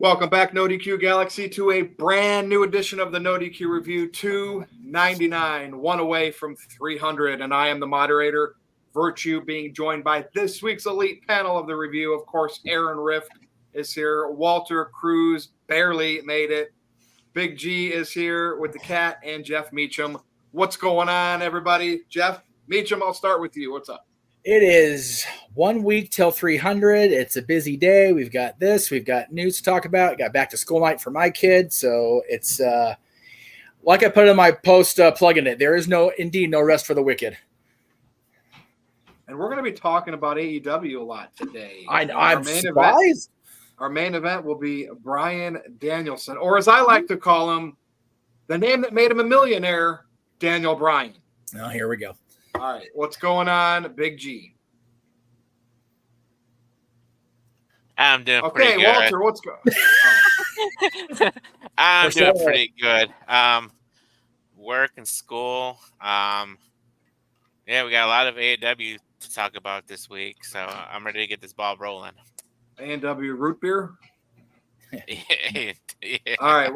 Welcome back, NoDQ Galaxy, to a brand new edition of the NoDQ Review 299, one away from 300. And I am the moderator, Virtue, being joined by this week's elite panel of the review. Of course, Aaron Rift is here. Walter Cruz barely made it. Big G is here with the cat and Jeff Meacham. What's going on, everybody? Jeff Meacham, I'll start with you. What's up? It is 1 week till 300. It's a busy day. We've got this. We've got news to talk about. Got back to school night for my kid. So it's like I put in my post plugging it. There is no rest for the wicked. And we're going to be talking about AEW a lot today. I'm surprised. Our main event will be Bryan Danielson, or as I like to call him, the name that made him a millionaire, Daniel Bryan. Oh, here we go. All right, what's going on, Big G? I'm doing pretty good. Okay, Walter, what's going on? I'm doing pretty good. Work and school. Yeah, we got a lot of AEW to talk about this week, so I'm ready to get this ball rolling. AEW root beer? Yeah. All right,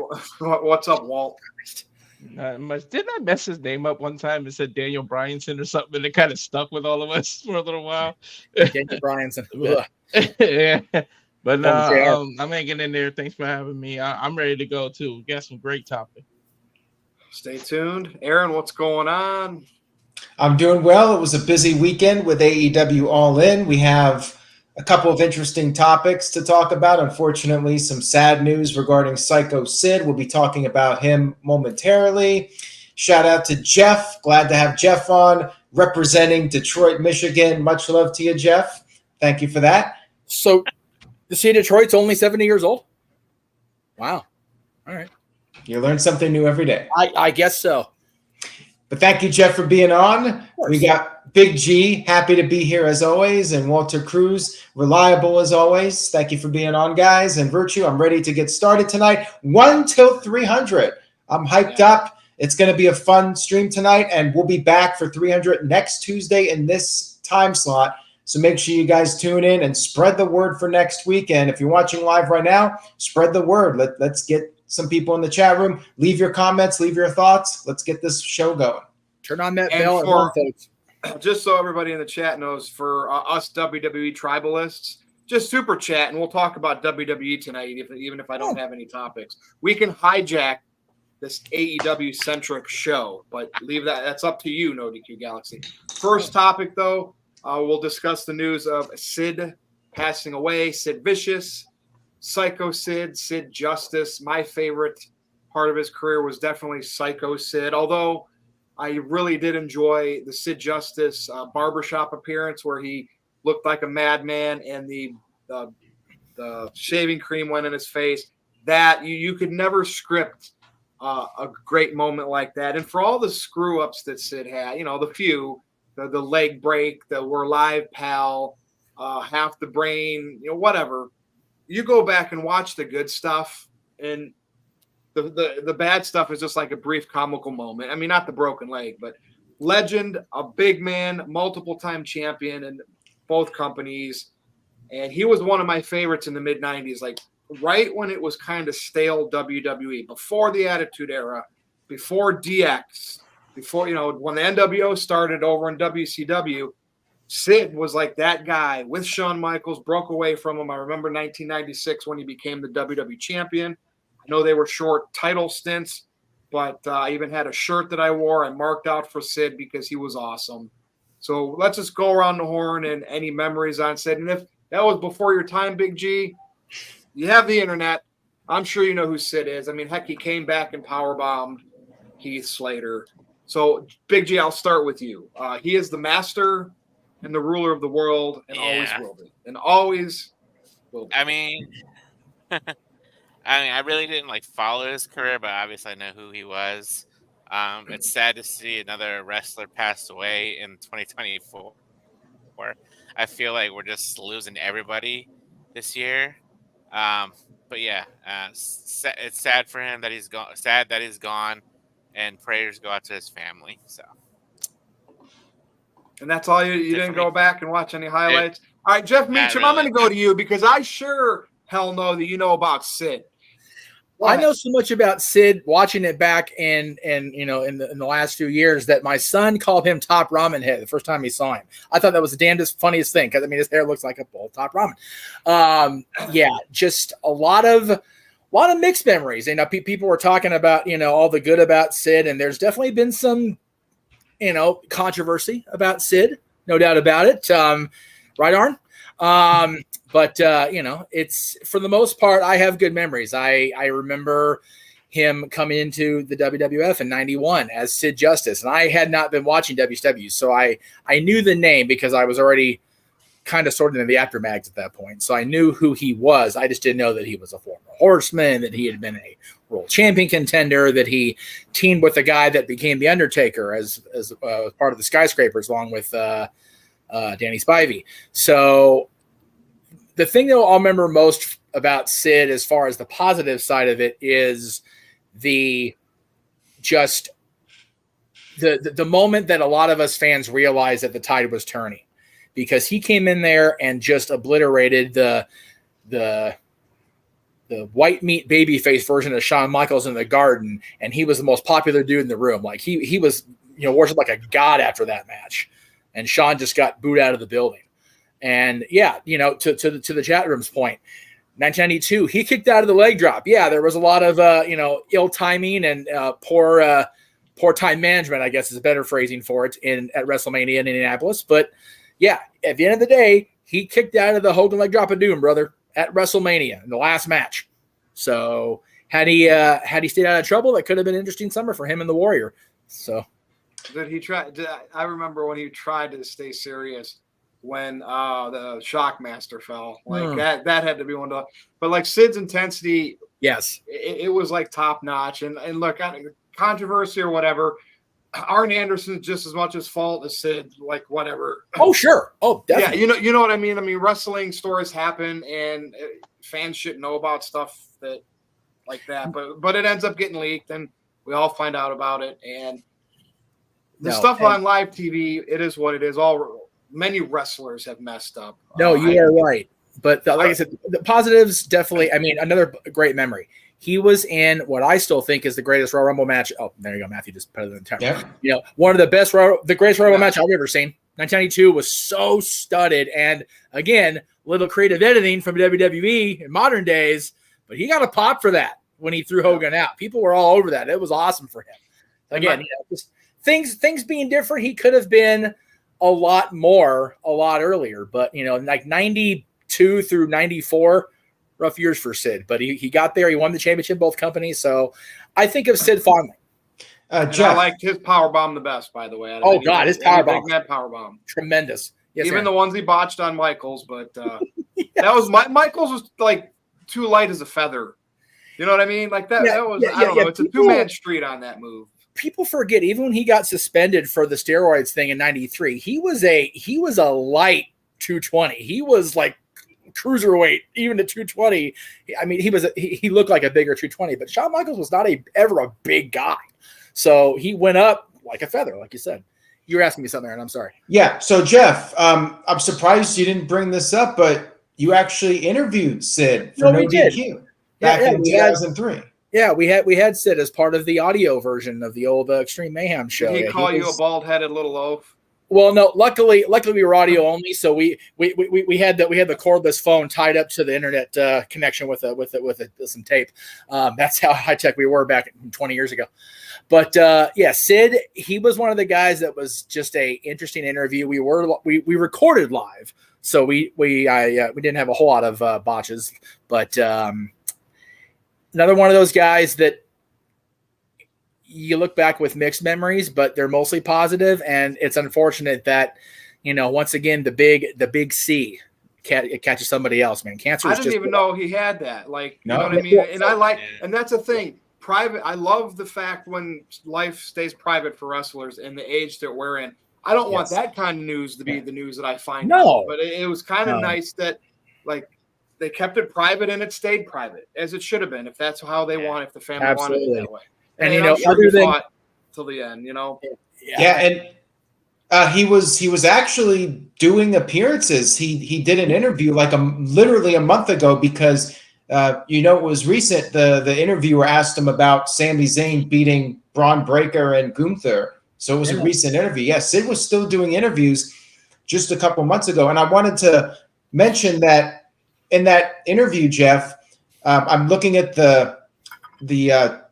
what's up, Walt? Didn't I mess his name up one time and said Daniel Bryanson or something, and it kind of stuck with all of us for a little while? Daniel Bryanson. Yeah. But no, I'm hanging in there. Thanks for having me. I'm ready to go too. We got some great topics. Stay tuned. Aaron, what's going on? I'm doing well. It was a busy weekend with AEW All In. We have a couple of interesting topics to talk about. Unfortunately, some sad news regarding Psycho Sid. We'll be talking about him momentarily. Shout out to Jeff. Glad to have Jeff on, representing Detroit, Michigan. Much love to you, Jeff. Thank you for that. So, to see Detroit's only 70 years old? Wow. All right. You learn something new every day. I guess so. But thank you, Jeff, for being on. We got Big G, happy to be here as always, and Walter Cruz, reliable as always. Thank you for being on, guys. And Virtue, I'm ready to get started tonight. 1 till 300. I'm hyped up. It's going to be a fun stream tonight, and we'll be back for 300 next Tuesday in this time slot. So make sure you guys tune in and spread the word for next week. And if you're watching live right now, spread the word. Let's get some people in the chat room. Leave your comments, leave your thoughts. Let's get this show going. Turn on that bell at home, folks. Just so everybody in the chat knows, for us WWE tribalists, just super chat, and we'll talk about WWE tonight, even if I don't have any topics. We can hijack this AEW-centric show, but leave that. That's up to you, NoDQ Galaxy. First topic, though, we'll discuss the news of Sid passing away, Sid Vicious, Psycho Sid, Sid Justice. My favorite part of his career was definitely Psycho Sid, although I really did enjoy the Sid Justice barbershop appearance where he looked like a madman and the shaving cream went in his face. That you could never script a great moment like that. And for all the screw ups that Sid had, the leg break, the we're live pal, half the brain, whatever. You go back and watch the good stuff, and the bad stuff is just like a brief comical moment. I mean, not the broken leg, but legend, a big man, multiple-time champion in both companies. And he was one of my favorites in the mid-'90s, like right when it was kind of stale WWE, before the Attitude Era, before DX, before, when the NWO started over in WCW. Sid was like that guy with Shawn Michaels, broke away from him. I remember 1996 when he became the WWE champion. I know they were short title stints, but I even had a shirt that I wore. I marked out for Sid because he was awesome. So let's just go around the horn and any memories on Sid. And if that was before your time, Big G, you have the internet. I'm sure you know who Sid is. I mean, heck, he came back and powerbombed Heath Slater. So, Big G, I'll start with you. He is the master and the ruler of the world, and always will be. And always will be. I mean, I really didn't follow his career, but obviously I know who he was. It's sad to see another wrestler pass away in 2024. I feel like we're just losing everybody this year. But yeah, it's sad for him that he's gone. Sad that he's gone, and prayers go out to his family. So. And that's all you didn't go back and watch any highlights? All right, Jeff Meacham, really. I'm going to go to you because I sure hell no that you know about Sid? I know so much about Sid watching it back and you know in the last few years that my son called him Top Ramen Head the first time he saw him. I thought that was the damnedest funniest thing because I mean his hair looks like a bowl of Top Ramen. Yeah, just a lot of mixed memories. You know, people were talking about all the good about Sid, and there's definitely been some controversy about Sid, no doubt about it. Right, Arn? But it's for the most part, I have good memories. I remember him coming into the WWF in '91 as Sid Justice, and I had not been watching WCW, so I knew the name because I was already kind of sorted in the aftermags at that point. So I knew who he was. I just didn't know that he was a former Horseman, that he had been a World Champion contender, that he teamed with a guy that became the Undertaker as part of the Skyscrapers, along with Danny Spivey. So the thing that I'll remember most about Sid, as far as the positive side of it, is the moment that a lot of us fans realized that the tide was turning, because he came in there and just obliterated the white meat babyface version of Shawn Michaels in the Garden, and he was the most popular dude in the room. Like he was worshipped like a god after that match, and Shawn just got booed out of the building. And yeah, to the chat room's point, 1992, he kicked out of the leg drop. Yeah, there was a lot of ill timing and poor time management, I guess is a better phrasing for it, at WrestleMania in Indianapolis. But yeah, at the end of the day, he kicked out of the Hogan leg drop of doom, brother, at WrestleMania in the last match. So had he stayed out of trouble, that could have been an interesting summer for him and the Warrior. So did he try? I remember when he tried to stay serious when the Shockmaster fell. Like that had to be one of the. But like Sid's intensity, yes, it was like top notch. And look, controversy or whatever, Arn Anderson's just as much his fault as Sid. Like whatever. Oh sure. Oh definitely. Yeah, you know what I mean. I mean, wrestling stories happen, and fans should know about stuff that like that. But it ends up getting leaked, and we all find out about it. And the stuff on live TV, it is what it is. Many wrestlers have messed up. No, you are right. But like I said, the positives definitely. I mean, another great memory. He was in what I still think is the greatest Royal Rumble match. Oh, there you go, Matthew. Just put it in the time. Yeah. One of the best, the greatest Royal Rumble match I've ever seen. 1992 was so studded, and again, little creative editing from WWE in modern days. But he got a pop for that when he threw Hogan out. People were all over that. It was awesome for him. Again, just things being different. He could have been a lot earlier, but like 92 through 94, rough years for Sid, but he got there. He won the championship, both companies. So I think of Sid fondly. Jeff, I liked his power bomb the best, by the way. Oh God, his power bomb, tremendous. Yes, even the ones he botched on Michaels, but yes. That was Michaels was like too light as a feather. You know what I mean? Like that. That was I don't know. It's a two-man street on that move. People forget, even when he got suspended for the steroids thing in '93, he was a light 220. He was like cruiserweight, even at 220. I mean, he looked like a bigger 220, but Shawn Michaels was not ever a big guy. So he went up like a feather, like you said. You were asking me something, Aaron. I'm sorry. Yeah. So Jeff, I'm surprised you didn't bring this up, but you actually interviewed Sid for NoDQ back in 2003. Yeah, we had Sid as part of the audio version of the old Extreme Mayhem show. Did he call you a bald-headed little loaf? Well, no. Luckily we were audio only, so we had the cordless phone tied up to the internet connection with some tape. That's how high tech we were back 20 years ago. But yeah, Sid, he was one of the guys that was just a interesting interview. We recorded live, so we didn't have a whole lot of botches, but. Another one of those guys that you look back with mixed memories, but they're mostly positive, and it's unfortunate that once again the big C catches somebody else. Man, cancer. I didn't even know he had that. Like, you know what I mean? And and that's the thing. Private. I love the fact when life stays private for wrestlers in the age that we're in. I don't want that kind of news to be the news that I find out, but it was kind of nice that like. They kept it private and it stayed private as it should have been. If that's how they want, if the family wanted it that way. And other than till the end, Yeah. And He was actually doing appearances. He did an interview like literally a month ago because it was recent. The interviewer asked him about Sami Zayn beating Braun Breaker and Gunther. So it was a recent interview. Yeah, Sid was still doing interviews just a couple months ago. And I wanted to mention that in that interview, Jeff, I'm looking at the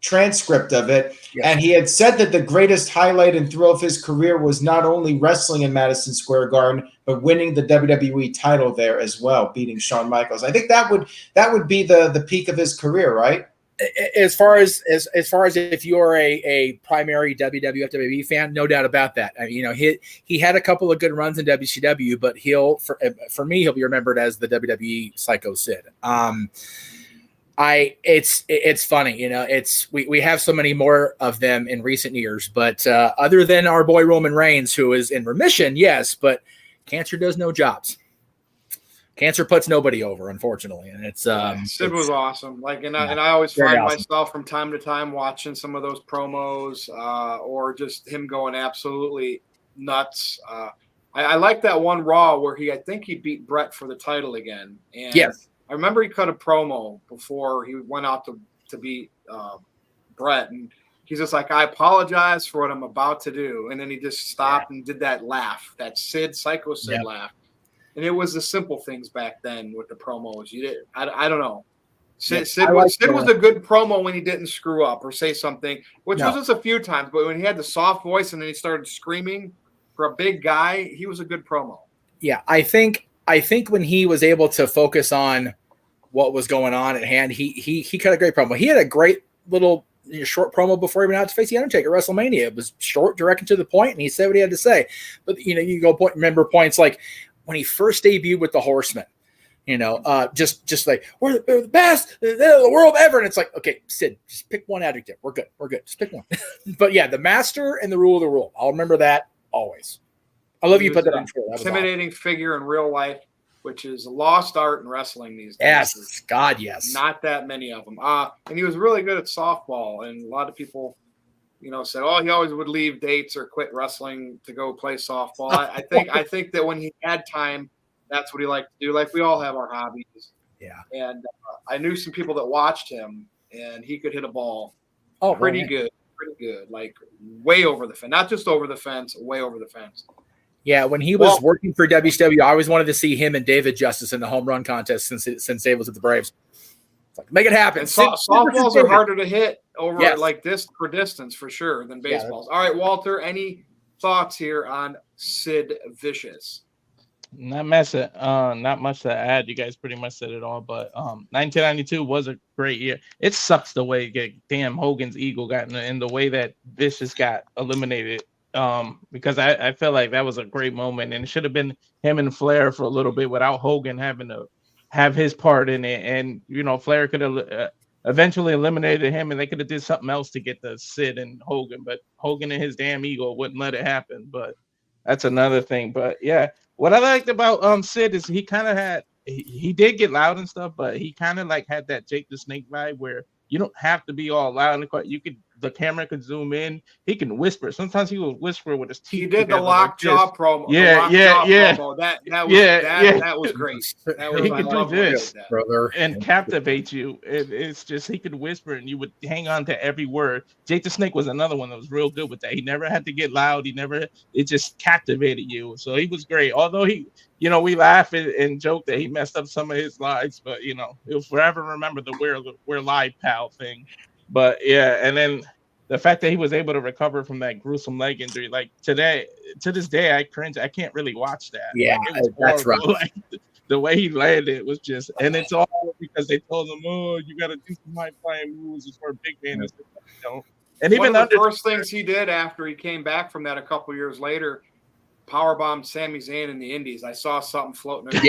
transcript of it, and he had said that the greatest highlight and thrill of his career was not only wrestling in Madison Square Garden, but winning the WWE title there as well, beating Shawn Michaels. I think that would be the peak of his career, right? As far as if you're a primary WWE fan, no doubt about that. I mean, he had a couple of good runs in WCW, but for me he'll be remembered as the WWE Psycho Sid. It's funny, we have so many more of them in recent years, but other than our boy Roman Reigns, who is in remission, yes, but cancer does no jobs. Cancer puts nobody over, unfortunately, and it's Sid was awesome. And I always find myself from time to time watching some of those promos, or just him going absolutely nuts. I like that one Raw where I think he beat Brett for the title again. And yes. I remember he cut a promo before he went out to beat Brett, and he's just like, I apologize for what I'm about to do. And then he just stopped and did that laugh, that Psycho Sid laugh. And it was the simple things back then with the promos. I don't know. Sid was a good promo when he didn't screw up or say something, which was just a few times. But when he had the soft voice and then he started screaming for a big guy, he was a good promo. Yeah, I think when he was able to focus on what was going on at hand, he cut a great promo. He had a great little short promo before he went out to face the Undertaker at WrestleMania. It was short, direct, and to the point, and he said what he had to say. But you go remember points like when he first debuted with the Horsemen, just like we're the best in the world ever, and it's like, okay, Sid, just pick one adjective. We're good. Just pick one. But yeah, the master and the rule of the rule. I'll remember that always. I love you put that on. Intimidating figure in real life, which is a lost art in wrestling these days. Yes, God, yes. Not that many of them. And he was really good at softball, and a lot of people, said, "Oh, he always would leave dates or quit wrestling to go play softball." I think that when he had time, that's what he liked to do. Like we all have our hobbies. Yeah. And I knew some people that watched him, and he could hit a ball. Pretty good, like way over the fence. Not just over the fence, way over the fence. Yeah, when he was working for WCW, I always wanted to see him and David Justice in the home run contest since Dave was at the Braves. It's like, make it happen. And softballs are harder to hit over like this for distance for sure than baseballs. All right, Walter, any thoughts here on Sid Vicious? Not much to add. You guys pretty much said it all. But 1992 was a great year. It sucks the way damn Hogan's ego got in the way that Vicious got eliminated. Because I felt like that was a great moment, and it should have been him and Flair for a little bit without Hogan having to have his part in it. And Flair could have eventually eliminated him, and they could have did something else to get the Sid and Hogan. But Hogan and his damn ego wouldn't let it happen. But that's another thing. But yeah, what I liked about Sid is he kind of had he did get loud and stuff, but he kind of like had that Jake the Snake vibe where you don't have to be all loud and quiet. The camera could zoom in. He can whisper. Sometimes he will whisper with his teeth. He did the lockjaw promo. Yeah. Promo. That was great. He could do this, brother, and captivate you. It's just he could whisper, and you would hang on to every word. Jake the Snake was another one that was real good with that. He never had to get loud. It just captivated you. So he was great. Although we laugh and joke that he messed up some of his lives, but he'll forever remember the we're live pal thing. But yeah, and then the fact that he was able to recover from that gruesome leg injury, like to this day, I cringe. I can't really watch that. Yeah, that's right. Like, the way he landed was just, and it's all because they told him, "Oh, you got to do some high flying moves for a big man." And even one of the first things he did after he came back from that a couple years later, powerbombed Sami Zayn in the Indies. I saw something floating.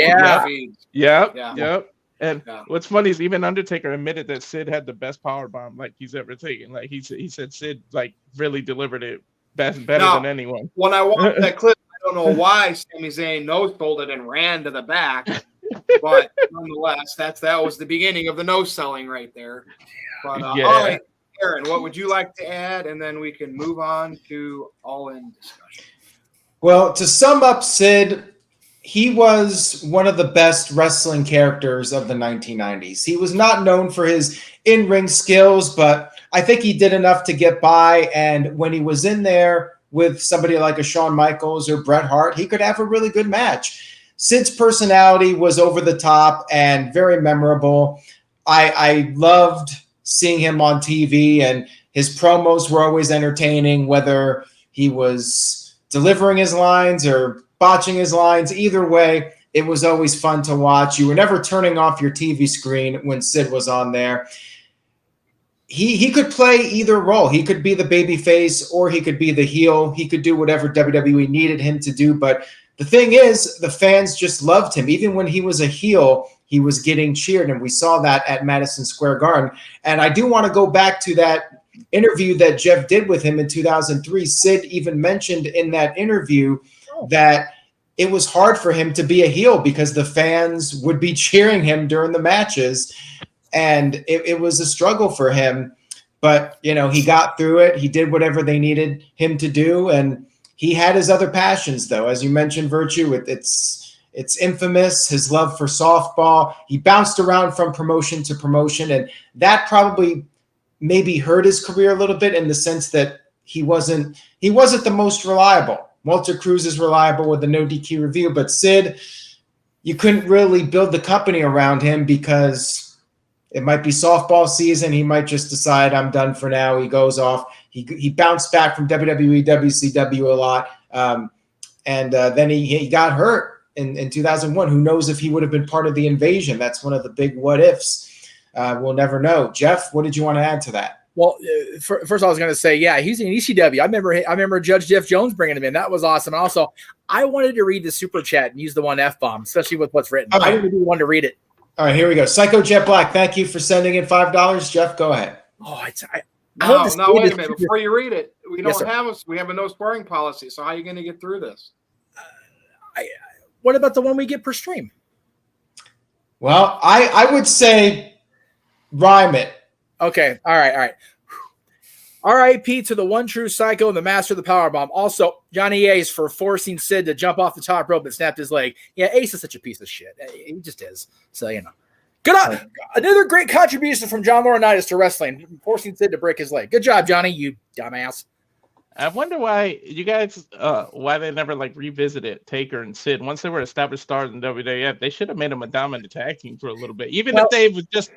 Yep. And what's funny is even Undertaker admitted that Sid had the best power bomb like he's ever taken. Like he said Sid like really delivered it better than anyone. When I watched that clip, I don't know why Sami Zayn nose-sold it and ran to the back, but nonetheless, that was the beginning of the nose selling right there. But all right, Aaron, what would you like to add, and then we can move on to All In discussion. Well, to sum up Sid, he was one of the best wrestling characters of the 1990s. He was not known for his in-ring skills, but I think he did enough to get by. And when he was in there with somebody like a Shawn Michaels or Bret Hart, he could have a really good match. Sid's personality was over the top and very memorable. I loved seeing him on TV, and his promos were always entertaining, whether he was delivering his lines or botching his lines. Either way, it was always fun to watch. You were never turning off your TV screen when Sid was on there. He could play either role. He could be the baby face or he could be the heel. He could do whatever WWE needed him to do. But the thing is, the fans just loved him. Even when he was a heel, he was getting cheered, and we saw that at Madison Square Garden. And I do want to go back to that interview that Jeff did with him in 2003. Sid even mentioned in that interview that it was hard for him to be a heel because the fans would be cheering him during the matches. And it was a struggle for him, but he got through it. He did whatever they needed him to do. And he had his other passions, though. As you mentioned, Virtue, it's infamous, his love for softball. He bounced around from promotion to promotion, and that probably maybe hurt his career a little bit in the sense that he wasn't the most reliable. Walter Cruz is reliable with the NoDQ review, but Sid, you couldn't really build the company around him because it might be softball season. He might just decide, I'm done for now. He goes off. He bounced back from WWE, WCW a lot. And then he got hurt in 2001. Who knows if he would have been part of the invasion? That's one of the big what ifs. We'll never know. Jeff, what did you want to add to that? Well, first I was going to say, yeah, he's in ECW. I remember Judge Jeff Jones bringing him in. That was awesome. And also, I wanted to read the super chat and use the one F-bomb, especially with what's written. I didn't even want to read it. All right, here we go. Psycho Jet Black, thank you for sending in $5. Jeff, go ahead. Oh, no, wait a minute. Before you read it, we have a no sparring policy. So how are you going to get through this? What about the one we get per stream? Well, I would say rhyme it. Okay. All right. R.I.P. to the one true Psycho and the master of the powerbomb. Also, Johnny Ace for forcing Sid to jump off the top rope and snapped his leg. Yeah, Ace is such a piece of shit. He just is. So, Good on. Another great contribution from John Laurinaitis to wrestling, forcing Sid to break his leg. Good job, Johnny, you dumbass. I wonder why you guys, why they never revisited Taker and Sid. Once they were established stars in WWF, they should have made them a dominant tag team for a little bit. Even if they would just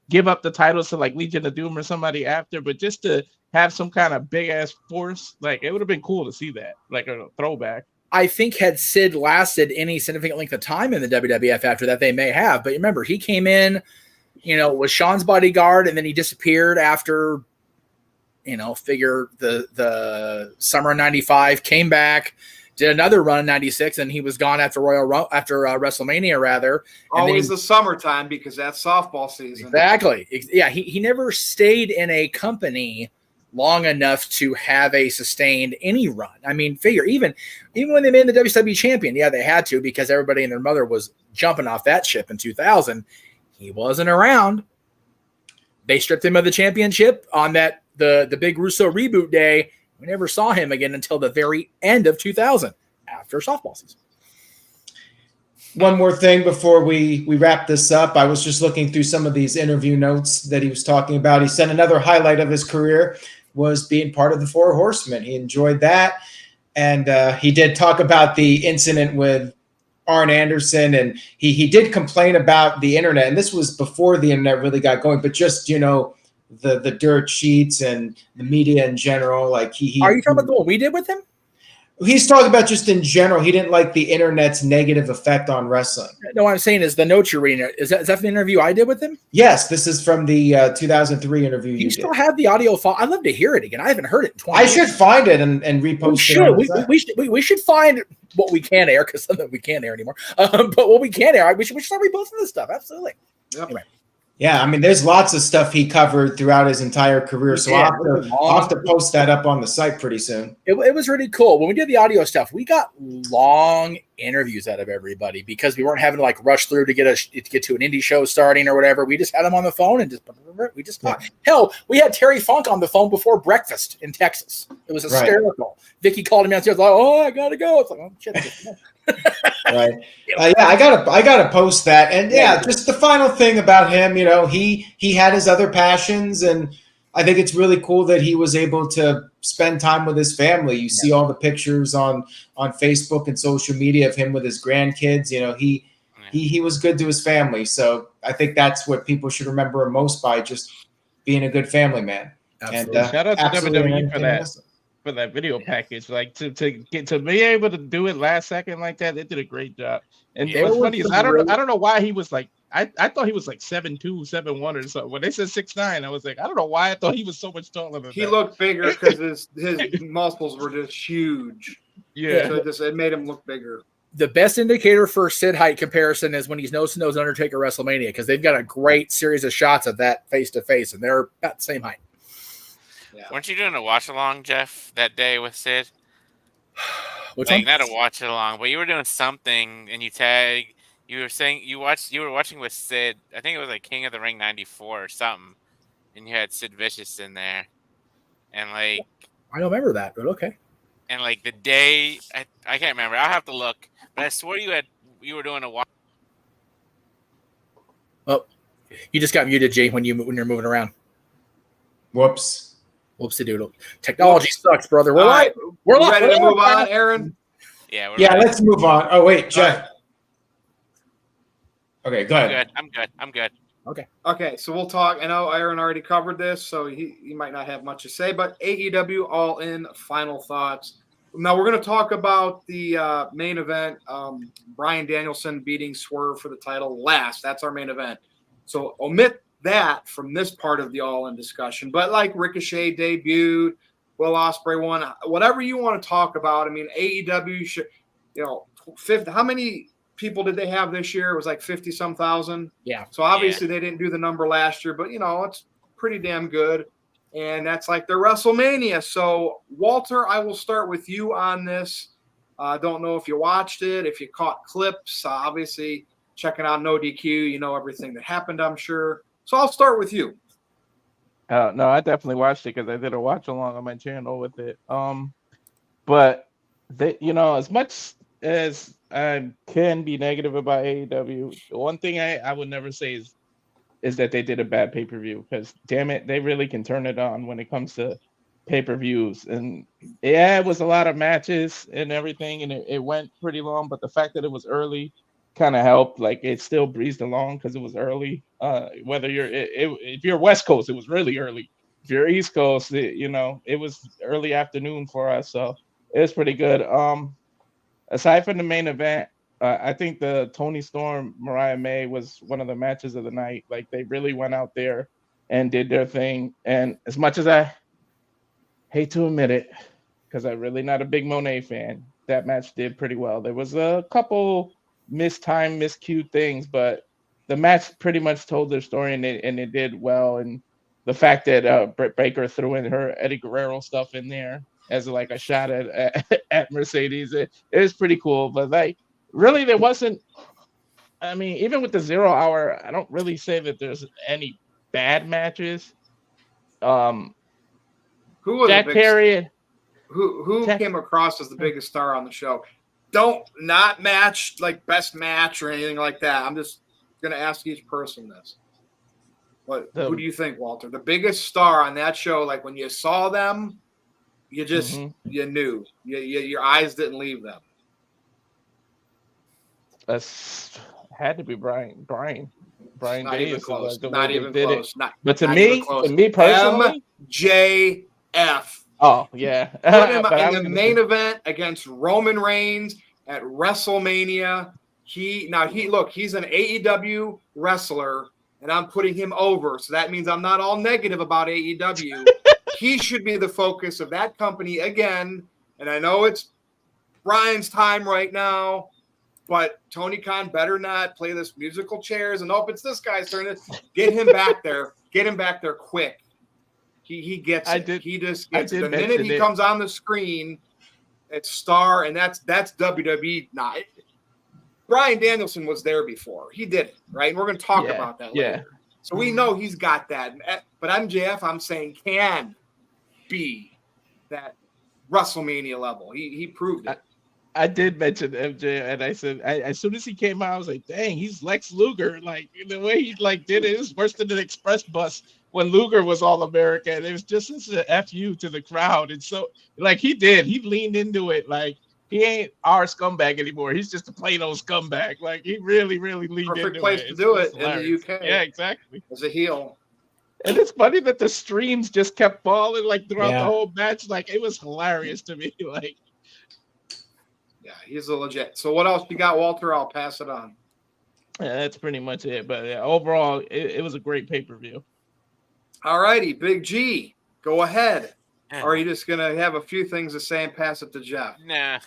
give up the titles to Legion of Doom or somebody after, but just to have some kind of big ass force, it would have been cool to see that, a throwback. I think had Sid lasted any significant length of time in the WWF after that, they may have. But remember, he came in, was Sean's bodyguard, and then he disappeared after, figure the summer of '95, came back, did another run in '96, and he was gone after WrestleMania, rather. And always the summertime because that's softball season. Exactly. Yeah, he never stayed in a company long enough to have a sustained any run. I mean, figure even when they made the WCW champion, yeah, they had to because everybody and their mother was jumping off that ship in 2000. He wasn't around. They stripped him of the championship on the big Russo reboot day. We never saw him again until the very end of 2000 after softball season. One more thing before we wrap this up. I was just looking through some of these interview notes that he was talking about. He said another highlight of his career was being part of the Four Horsemen. He enjoyed that. And he did talk about the incident with Arn Anderson. And he did complain about the internet. And this was before the internet really got going. But just, the dirt sheets and the media in general. Are you talking about the one we did with him? He's talking about just in general. He didn't like the internet's negative effect on wrestling. No, what I'm saying is the notes you're reading. Is that the interview I did with him? Yes, this is from the 2003 interview. You still have the audio file? I'd love to hear it again. I haven't heard it in 20 years. I should find it and repost it. We should find what we can air because something we can't air anymore. But what we can air, we should start reposting this stuff. Absolutely. Yep. Anyway. Yeah, I mean, there's lots of stuff he covered throughout his entire career, so I'll have to post that up on the site pretty soon. It was really cool. When we did the audio stuff, we got long interviews out of everybody because we weren't having to like rush through to get to an indie show starting or whatever. We just had them on the phone and just talked. Yeah. Hell, we had Terry Funk on the phone before breakfast in Texas. It was hysterical. Right. Vicky called him downstairs like, "Oh, I gotta go." It's like, "Oh shit." Right. Yeah, I gotta post that. And just the final thing about him, you know, he had his other passions, and I think it's really cool that he was able to spend time with his family. You see all the pictures on Facebook and social media of him with his grandkids. You know, he was good to his family. So I think that's what people should remember him most by, just being a good family man. Absolutely. And shout out to WWE for that. For that video package, like to be able to do it last second like that, they did a great job. And what's funny is I don't know why he was like I thought he was like 7'2", 7'1" or something. When they said 6'9", I was like, I don't know why I thought he was so much taller than he looked bigger because his muscles were just huge. Yeah, so it made him look bigger. The best indicator for Sid height comparison is when he's nose to nose Undertaker WrestleMania, because they've got a great series of shots of that face to face, and they're about the same height. Yeah. Weren't you doing a watch along, Jeff, that day with Sid? Which like one? Not a watch along, but you were doing something, and you were saying you were watching with Sid. I think it was like King of the Ring '94 or something, and you had Sid Vicious in there, and like I don't remember that, but okay. And like the day, I can't remember. I'll have to look, but I swear you were doing a watch. Oh, you just got muted, Jay, when you're moving around. Whoops. Whoopsie doodle. Technology sucks, brother. We're ready to move on, Aaron. Yeah, let's move on. Oh wait, Jeff. Okay, go ahead. I'm good. Okay, so we'll talk. I know Aaron already covered this, so he might not have much to say, but AEW All In, final thoughts. Now we're going to talk about the main event, Bryan Danielson beating Swerve for the title last. That's our main event. So omit that from this part of the All In discussion. But like Ricochet debuted, Will Ospreay won, whatever you want to talk about. I mean, AEW should, 50. How many people did they have this year? It was like 50-some thousand. Yeah. So obviously they didn't do the number last year, but it's pretty damn good. And that's like their WrestleMania. So Walter, I will start with you on this. I don't know if you watched it, if you caught clips. Obviously, checking out NoDQ, you know everything that happened, I'm sure. So I'll start with you. No, I definitely watched it because I did a watch along on my channel with it. But they, as much as I can be negative about AEW, the one thing I would never say is that they did a bad pay-per-view, because damn it, they really can turn it on when it comes to pay-per-views. And yeah, it was a lot of matches and everything, and it went pretty long, but the fact that it was early kind of helped. Like, it still breezed along because it was early. Whether if you're West Coast, it was really early. If you're East Coast, it was early afternoon for us, so it was pretty good. Aside from the main event, I think the Toni Storm Mariah May was one of the matches of the night. Like, they really went out there and did their thing. And as much as I hate to admit it, because I'm really not a big Monet fan, that match did pretty well. There was a couple miscued things, but the match pretty much told their story, and it did well. And the fact that Britt Baker threw in her Eddie Guerrero stuff in there as like a shot at Mercedes, it is pretty cool. But like, really, there wasn't. I mean, even with the 0 hour, I don't really say that there's any bad matches. Who was Jack Perry? Who came across as the biggest star on the show? Don't not match like best match or anything like that. I'm just gonna ask each person this. Who do you think, Walter? The biggest star on that show, like when you saw them, you just you knew. Your eyes didn't leave them. That's had to be Brian Not Davis. even close. Like Not even close. But to me personally, MJF. Oh yeah, Put him in the main event against Roman Reigns at WrestleMania. He's an AEW wrestler, and I'm putting him over. So that means I'm not all negative about AEW. He should be the focus of that company again. And I know it's Brian's time right now, But Tony Khan better not play this musical chairs. And nope, it's this guy's turn. Get him back there. Get him back there quick. He gets it. He just gets it. The minute he comes on the screen, it's star, and that's WWE. Not Bryan Danielson was there before. He did it, right? And we're going to talk about that later. So we know he's got that. But MJF, I'm saying, can be that WrestleMania level. He proved it. I did mention MJ, and I said, as soon as he came out, I was like, dang, he's Lex Luger. Like, the way he did it was worse than an express bus when Luger was All American. It was just such an FU to the crowd. And so, he leaned into it. Like, he ain't our scumbag anymore. He's just a plain old scumbag. Like, he really, really leaned into it. Perfect place to do it in the UK. Yeah, exactly. As a heel. And it's funny that the streams just kept falling, throughout the whole match. It was hilarious to me. Yeah, he's a legit. So what else you got, Walter? I'll pass it on. Yeah, that's pretty much it. But overall, it was a great pay-per-view. All righty, Big G, go ahead. Or are you just going to have a few things to say and pass it to Jeff? Nah.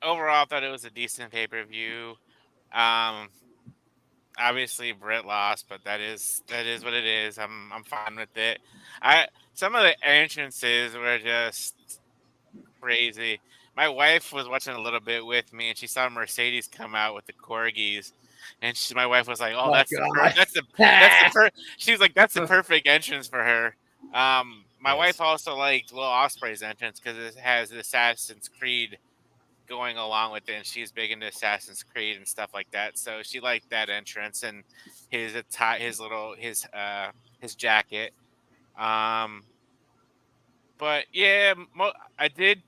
Overall, I thought it was a decent pay-per-view. Obviously, Britt lost, but that is what it is. I'm fine with it. Some of the entrances were just crazy. My wife was watching a little bit with me, and she saw Mercedes come out with the corgis, and my wife was like, "Oh, that's the she was like, "That's the perfect entrance for her." My wife also liked Will Ospreay's entrance because it has the Assassin's Creed going along with it, and she's big into Assassin's Creed and stuff like that. So she liked that entrance and his jacket. But yeah, I did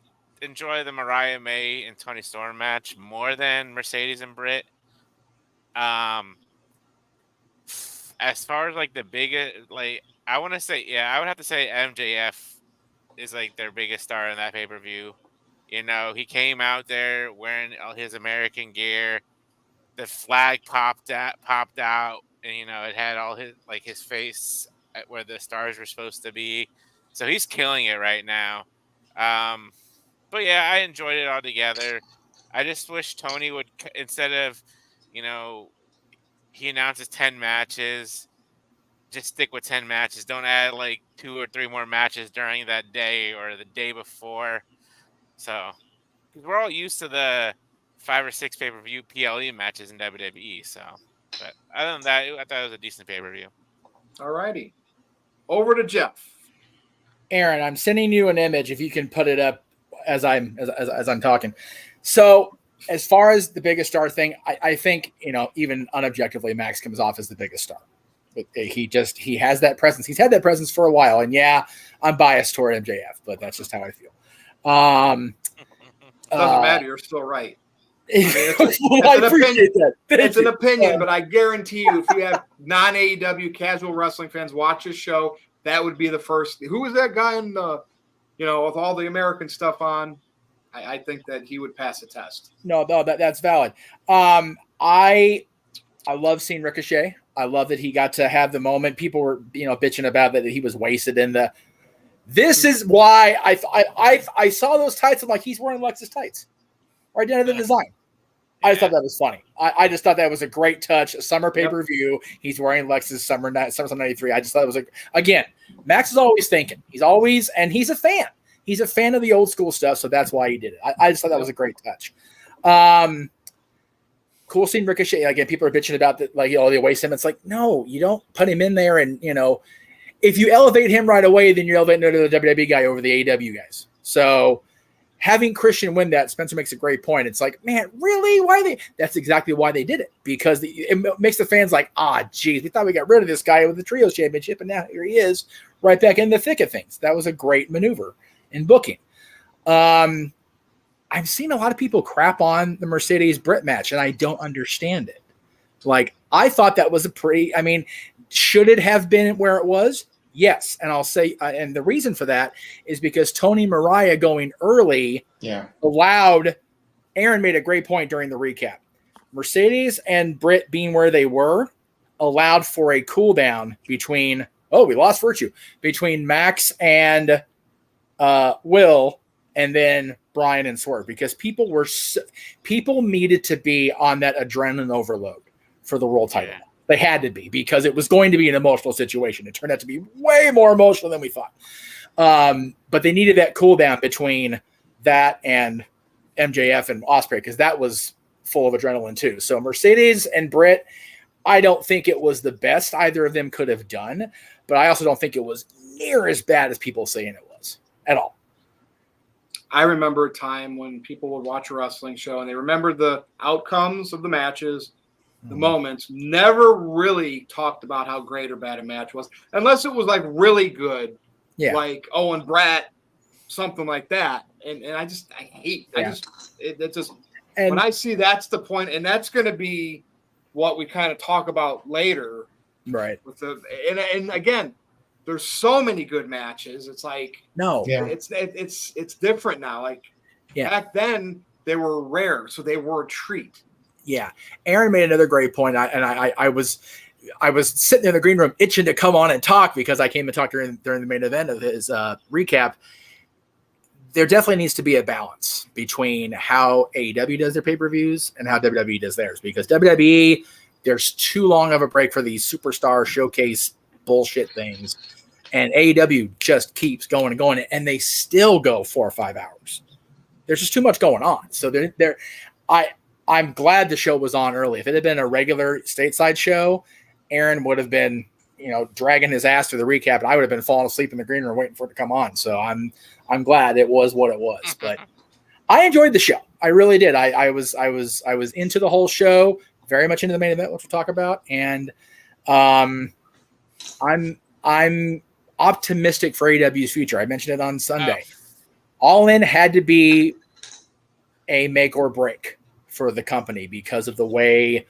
enjoy the Mariah May and Toni Storm match more than Mercedes and Britt. As far as the biggest, I want to say, I would have to say MJF is their biggest star in that pay-per-view. He came out there wearing all his American gear. The flag popped out, and it had all his face where the stars were supposed to be. So he's killing it right now. But yeah, I enjoyed it all together. I just wish Tony would, instead of, he announces 10 matches, just stick with 10 matches. Don't add 2 or 3 more matches during that day or the day before. So, because we're all used to the 5 or 6 pay-per-view PLE matches in WWE. So, but other than that, I thought it was a decent pay-per-view. All righty. Over to Jeff. Aaron, I'm sending you an image if you can put it up as I'm talking. So as far as the biggest star thing, I think, even unobjectively, Max comes off as the biggest star. But he has that presence. He's had that presence for a while. And yeah, I'm biased toward MJF, but that's just how I feel. Doesn't matter. You're still right. I appreciate that. It's an opinion, but I guarantee you, if you have non-AEW casual wrestling fans watch this show, that would be the first. Who was that guy in the, with all the American stuff on? I think that he would pass a test. No, that's valid. I love seeing Ricochet. I love that he got to have the moment. People were, bitching about that he was wasted in the. This is why I saw those tights. I'm like, he's wearing Lexus tights right down to the design. I just thought that was funny. I just thought that was a great touch. A summer pay-per-view. He's wearing Lexus Summer 93. I just thought it was again, Max is always thinking. And he's a fan. He's a fan of the old school stuff, so that's why he did it. I just thought that was a great touch. Cool seeing Ricochet. Again, people are bitching about that, they waste him. It's no, you don't put him in there, and if you elevate him right away, then you're elevating the WWE guy over the AEW guys. So having Christian win that, Spencer makes a great point. It's man, really? Why that's exactly why they did it. Because it makes the fans geez, we thought we got rid of this guy with the Trios Championship, and now here he is right back in the thick of things. That was a great maneuver in booking. I've seen a lot of people crap on the Mercedes Britt match, and I don't understand it. I thought that was should it have been where it was? Yes. And I'll say, and the reason for that is because Tony Mariah going early allowed, Aaron made a great point during the recap. Mercedes and Britt being where they were allowed for a cool down between, we lost Virtue, between Max and Will, and then Bryan and Swerve because people needed to be on that adrenaline overload for the world title. Yeah. They had to be because it was going to be an emotional situation. It turned out to be way more emotional than we thought. But they needed that cool down between that and MJF and Ospreay because that was full of adrenaline too. So Mercedes and Britt, I don't think it was the best either of them could have done, but I also don't think it was near as bad as people saying it was at all. I remember a time when people would watch a wrestling show and they remembered the outcomes of the matches, the moments, never really talked about how great or bad a match was, unless it was like really good, like Owen Brat, something like that. And I hate, when I see that's the point, and that's going to be what we kind of talk about later. Right. With and again, there's so many good matches. It's like, it's different now. Like back then they were rare, so they were a treat. Yeah. Aaron made another great point. I was sitting in the green room itching to come on and talk because I came and talked during the main event of his recap. There definitely needs to be a balance between how AEW does their pay-per-views and how WWE does theirs because WWE, there's too long of a break for these superstar showcase bullshit things. And AEW just keeps going and going, and they still go 4 or 5 hours. There's just too much going on. So I'm glad the show was on early. If it had been a regular stateside show, Aaron would have been, dragging his ass through the recap, and I would have been falling asleep in the green room waiting for it to come on. So I'm glad it was what it was. But I enjoyed the show. I really did. I was into the whole show, very much into the main event, which we'll talk about, and I'm optimistic for AEW's future. I mentioned it on Sunday. All In had to be a make or break for the company because of the way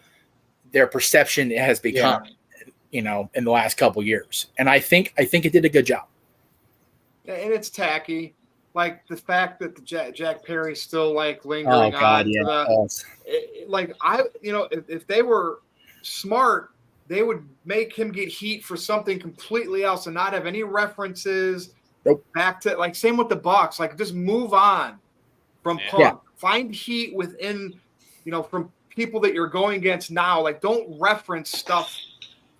their perception has become, in the last couple years. And I think it did a good job. Yeah, and it's tacky. Like the fact that the Jack Perry's still like lingering on to the, if they were smart, they would make him get heat for something completely else and not have any references back to, like, same with the Bucks. Like, just move on from Punk. Yeah. Find heat within, from people that you're going against now. Like, don't reference stuff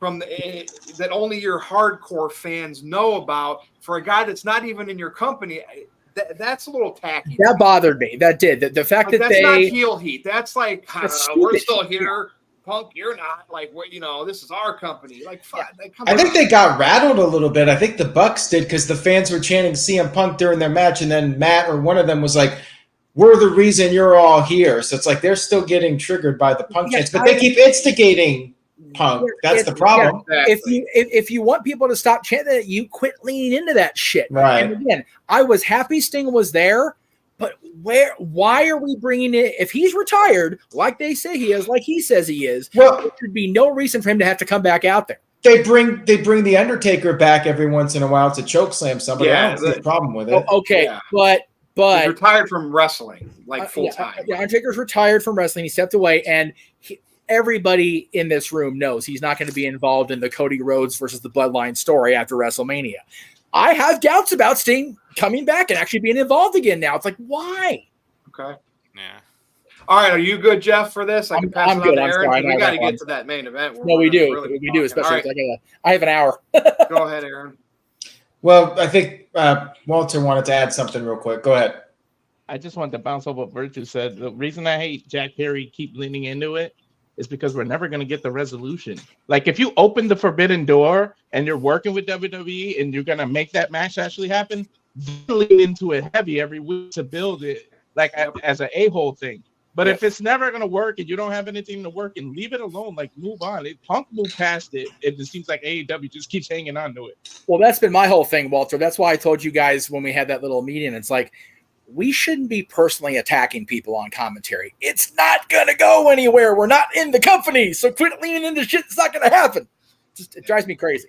from that only your hardcore fans know about for a guy that's not even in your company. That's a little tacky. That bothered me. That did. The fact that that's not heel heat. That's like, we're still here. Punk, you're not. Like, this is our company. Like, I think they got rattled a little bit. I think the Bucks did because the fans were chanting CM Punk during their match, and then Matt or one of them was like, "We're the reason you're all here." So it's like they're still getting triggered by the Punk chants, but they keep instigating Punk. That's the problem. Yeah, exactly. If you want people to stop chanting it, you quit leaning into that shit. Right. And again, I was happy Sting was there. But why are we bringing it? If he's retired, like they say he is, like he says he is, there should be no reason for him to have to come back out there. They bring the Undertaker back every once in a while to chokeslam somebody. I don't see a problem with it. Okay, but he's retired from wrestling, like full time. Yeah, Undertaker's retired from wrestling. He stepped away, and everybody in this room knows he's not going to be involved in the Cody Rhodes versus the Bloodline story after WrestleMania. I have doubts about Sting coming back and actually being involved again now. It's like, why? Okay. Yeah. All right. Are you good, Jeff, for this? I can pass it on to Aaron. Sorry, we got to get to that main event. No, we do. We do, especially I have an hour. Go ahead, Aaron. Well, I think Walter wanted to add something real quick. Go ahead. I just wanted to bounce off what Virtue said. The reason I hate Jack Perry keep leaning into it is because we're never going to get the resolution. Like, if you open the forbidden door and you're working with WWE and you're going to make that match actually happen, lean into it heavy every week to build it, like, as an a-hole thing. But if it's never going to work and you don't have anything to work, and leave it alone, like, move on. Punk moved past it. It just seems like AEW just keeps hanging on to it. Well, that's been my whole thing, Walter. That's why I told you guys when we had that little meeting, it's like, we shouldn't be personally attacking people on commentary. It's not going to go anywhere. We're not in the company. So quit leaning into shit. It's not going to happen. It drives me crazy.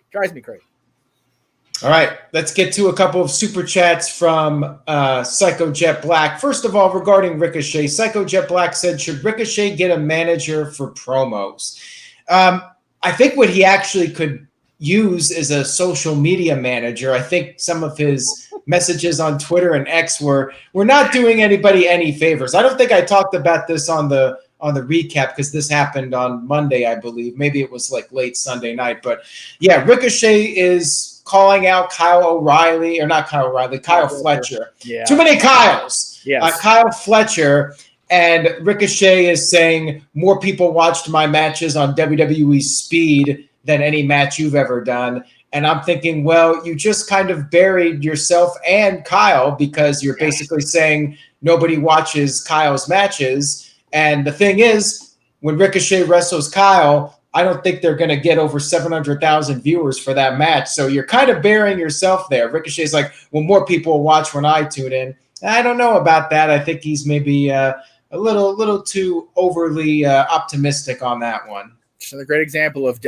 All right. Let's get to a couple of super chats from Psycho Jet Black. First of all, regarding Ricochet, Psycho Jet Black said, should Ricochet get a manager for promos? I think what he actually could use is a social media manager. I think some of his messages on Twitter and X were, we're not doing anybody any favors. I don't think I talked about this on the recap because this happened on Monday, I believe. Maybe it was like late Sunday night. But yeah, Ricochet is calling out Kyle O'Reilly, or not Kyle O'Reilly, Kyle Fletcher. Yeah. Too many Kyles. Yes. Kyle Fletcher. And Ricochet is saying more people watched my matches on WWE Speed than any match you've ever done. And I'm thinking, well, you just kind of buried yourself and Kyle because you're basically saying nobody watches Kyle's matches. And the thing is, when Ricochet wrestles Kyle, I don't think they're going to get over 700,000 viewers for that match. So you're kind of burying yourself there. Ricochet's like, well, more people will watch when I tune in. I don't know about that. I think he's maybe a little too overly optimistic on that one. It's a great example of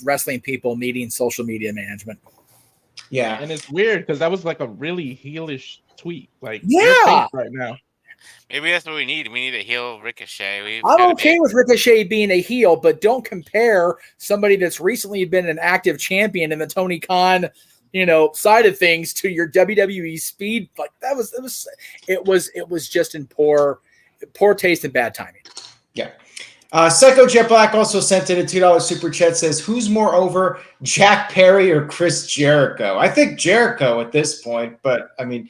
wrestling people needing social media management. Yeah. And it's weird because that was like a really heelish tweet. Like, yeah, right now. Maybe that's what we need. We need a heel Ricochet. I'm okay with Ricochet being a heel, but don't compare somebody that's recently been an active champion in the Tony Khan, side of things to your WWE Speed. Like it was just in poor taste and bad timing. Yeah. Psycho Jet Black also sent in a $2 super chat, says, who's more over, Jack Perry or Chris Jericho? I think Jericho at this point, but I mean,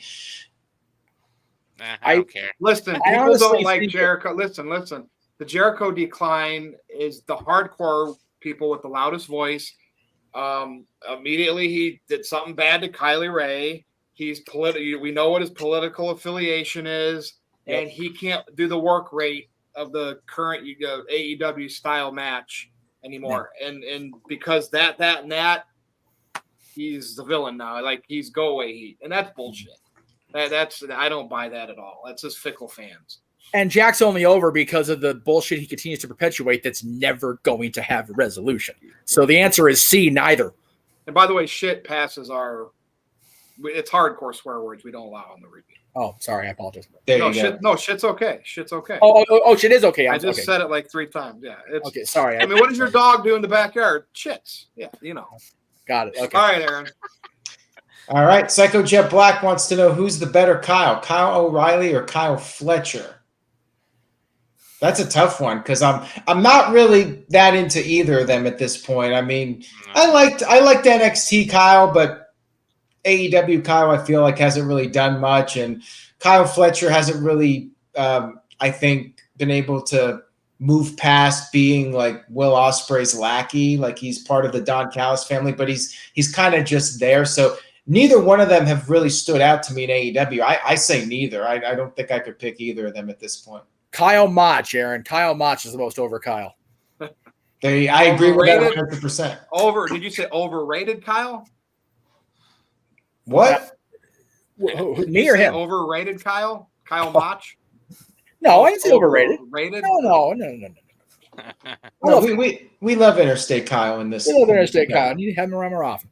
I don't care. Listen, people don't like Jericho. Listen. The Jericho decline is the hardcore people with the loudest voice. Immediately he did something bad to Kylie Ray. He's we know what his political affiliation is, and he can't do the work rate of the current AEW style match anymore. And because that he's the villain now. Like, he's go away heat, and that's bullshit. That's I don't buy that at all. That's just fickle fans. And Jack's only over because of the bullshit he continues to perpetuate that's never going to have a resolution. So the answer is C, neither. And by the way, shit passes it's hardcore swear words we don't allow on the review. Oh, sorry, I apologize. Shit's okay. Shit's okay. Oh, shit is okay. I just said it like 3 times. Yeah. Okay, sorry. I mean, what does your dog do in the backyard? Shits. Yeah, Got it. Okay. All right, Aaron. All right. Psycho Jet Black wants to know who's the better Kyle O'Reilly or Kyle Fletcher? That's a tough one because I'm not really that into either of them at this point. I mean, I liked NXT Kyle, but AEW Kyle I feel like hasn't really done much, and Kyle Fletcher hasn't really I think been able to move past being like Will Ospreay's lackey. Like, he's part of the Don Callis family, but he's kind of just there. So neither one of them have really stood out to me in AEW. I say neither. I don't think I could pick either of them at this point. Kyle Mach, Aaron. Kyle Mach is the most over Kyle. I agree with that 100%. Did you say overrated, Kyle? What? Me or him? Overrated, Kyle? Kyle Mach? No, I didn't say overrated. Overrated? No. We love Interstate Kyle in this. We love Interstate Kyle. You have him around more often.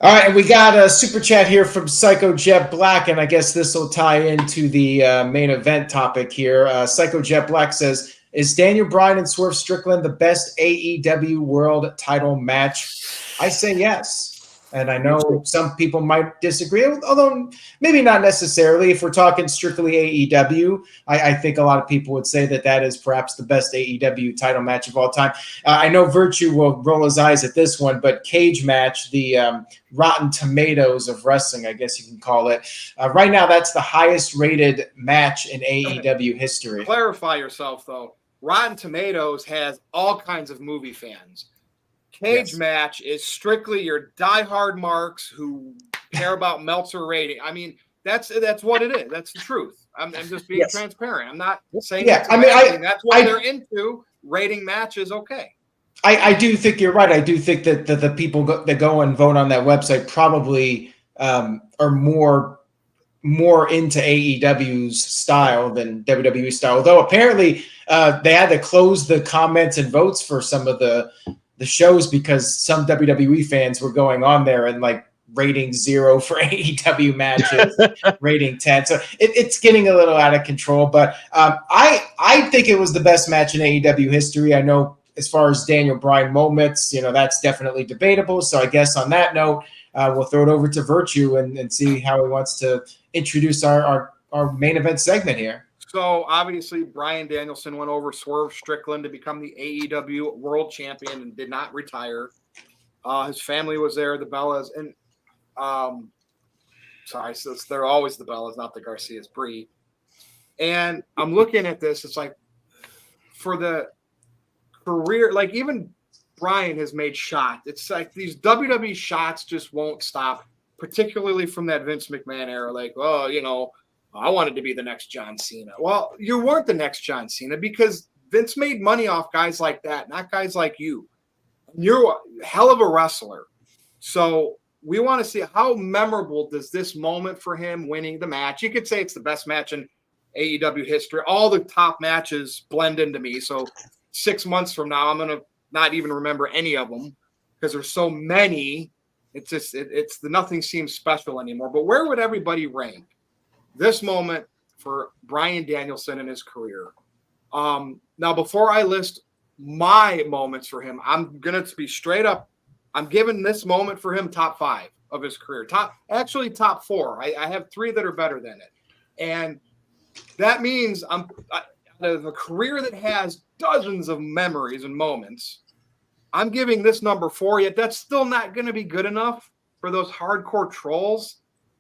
All right, and we got a super chat here from Psycho Jet Black, and I guess this will tie into the main event topic here. Psycho Jet Black says, is Daniel Bryan and Swerve Strickland the best AEW World title match? I say yes. And I know some people might disagree, although maybe not necessarily. If we're talking strictly AEW, I think a lot of people would say that is perhaps the best AEW title match of all time. I know Virtue will roll his eyes at this one, but Cage Match, the Rotten Tomatoes of wrestling, I guess you can call it. Right now, that's the highest rated match in AEW history. Clarify yourself, though. Rotten Tomatoes has all kinds of movie fans. Cage Match is strictly your diehard marks who care about Meltzer rating. I mean, that's what it is. That's the truth. I'm just being transparent. I'm not saying that's what they're into. Rating matches, okay. I do think you're right. I do think that the people that go and vote on that website probably are more into AEW's style than WWE style. Although apparently they had to close the comments and votes for some of the shows because some WWE fans were going on there and like rating 0 for AEW matches, rating 10. So it's getting a little out of control, but I think it was the best match in AEW history. I know as far as Daniel Bryan moments, that's definitely debatable. So I guess on that note, we'll throw it over to Virtue and see how he wants to introduce our main event segment here. So obviously Bryan Danielson went over Swerve Strickland to become the AEW World Champion and did not retire. His family was there, the Bellas, and so they're always the Bellas, not the Garcias, Bree. And I'm looking at this, it's like for the career, like even Bryan has made shots. It's like these WWE shots just won't stop, particularly from that Vince McMahon era. Like, I wanted to be the next John Cena. Well, you weren't the next John Cena because Vince made money off guys like that, not guys like you. You're a hell of a wrestler. So we want to see how memorable does this moment for him winning the match. You could say it's the best match in AEW history. All the top matches blend into me. So 6 months from now, I'm going to not even remember any of them because there's so many. It's just, nothing seems special anymore. But where would everybody rank this moment for Bryan Danielson in his career? Now, before I list my moments for him, I'm going to be straight up. I'm giving this moment for him top 5 of his career. Top 4. I have 3 that are better than it. And that means out of a career that has dozens of memories and moments, I'm giving this number 4, yet that's still not going to be good enough for those hardcore trolls.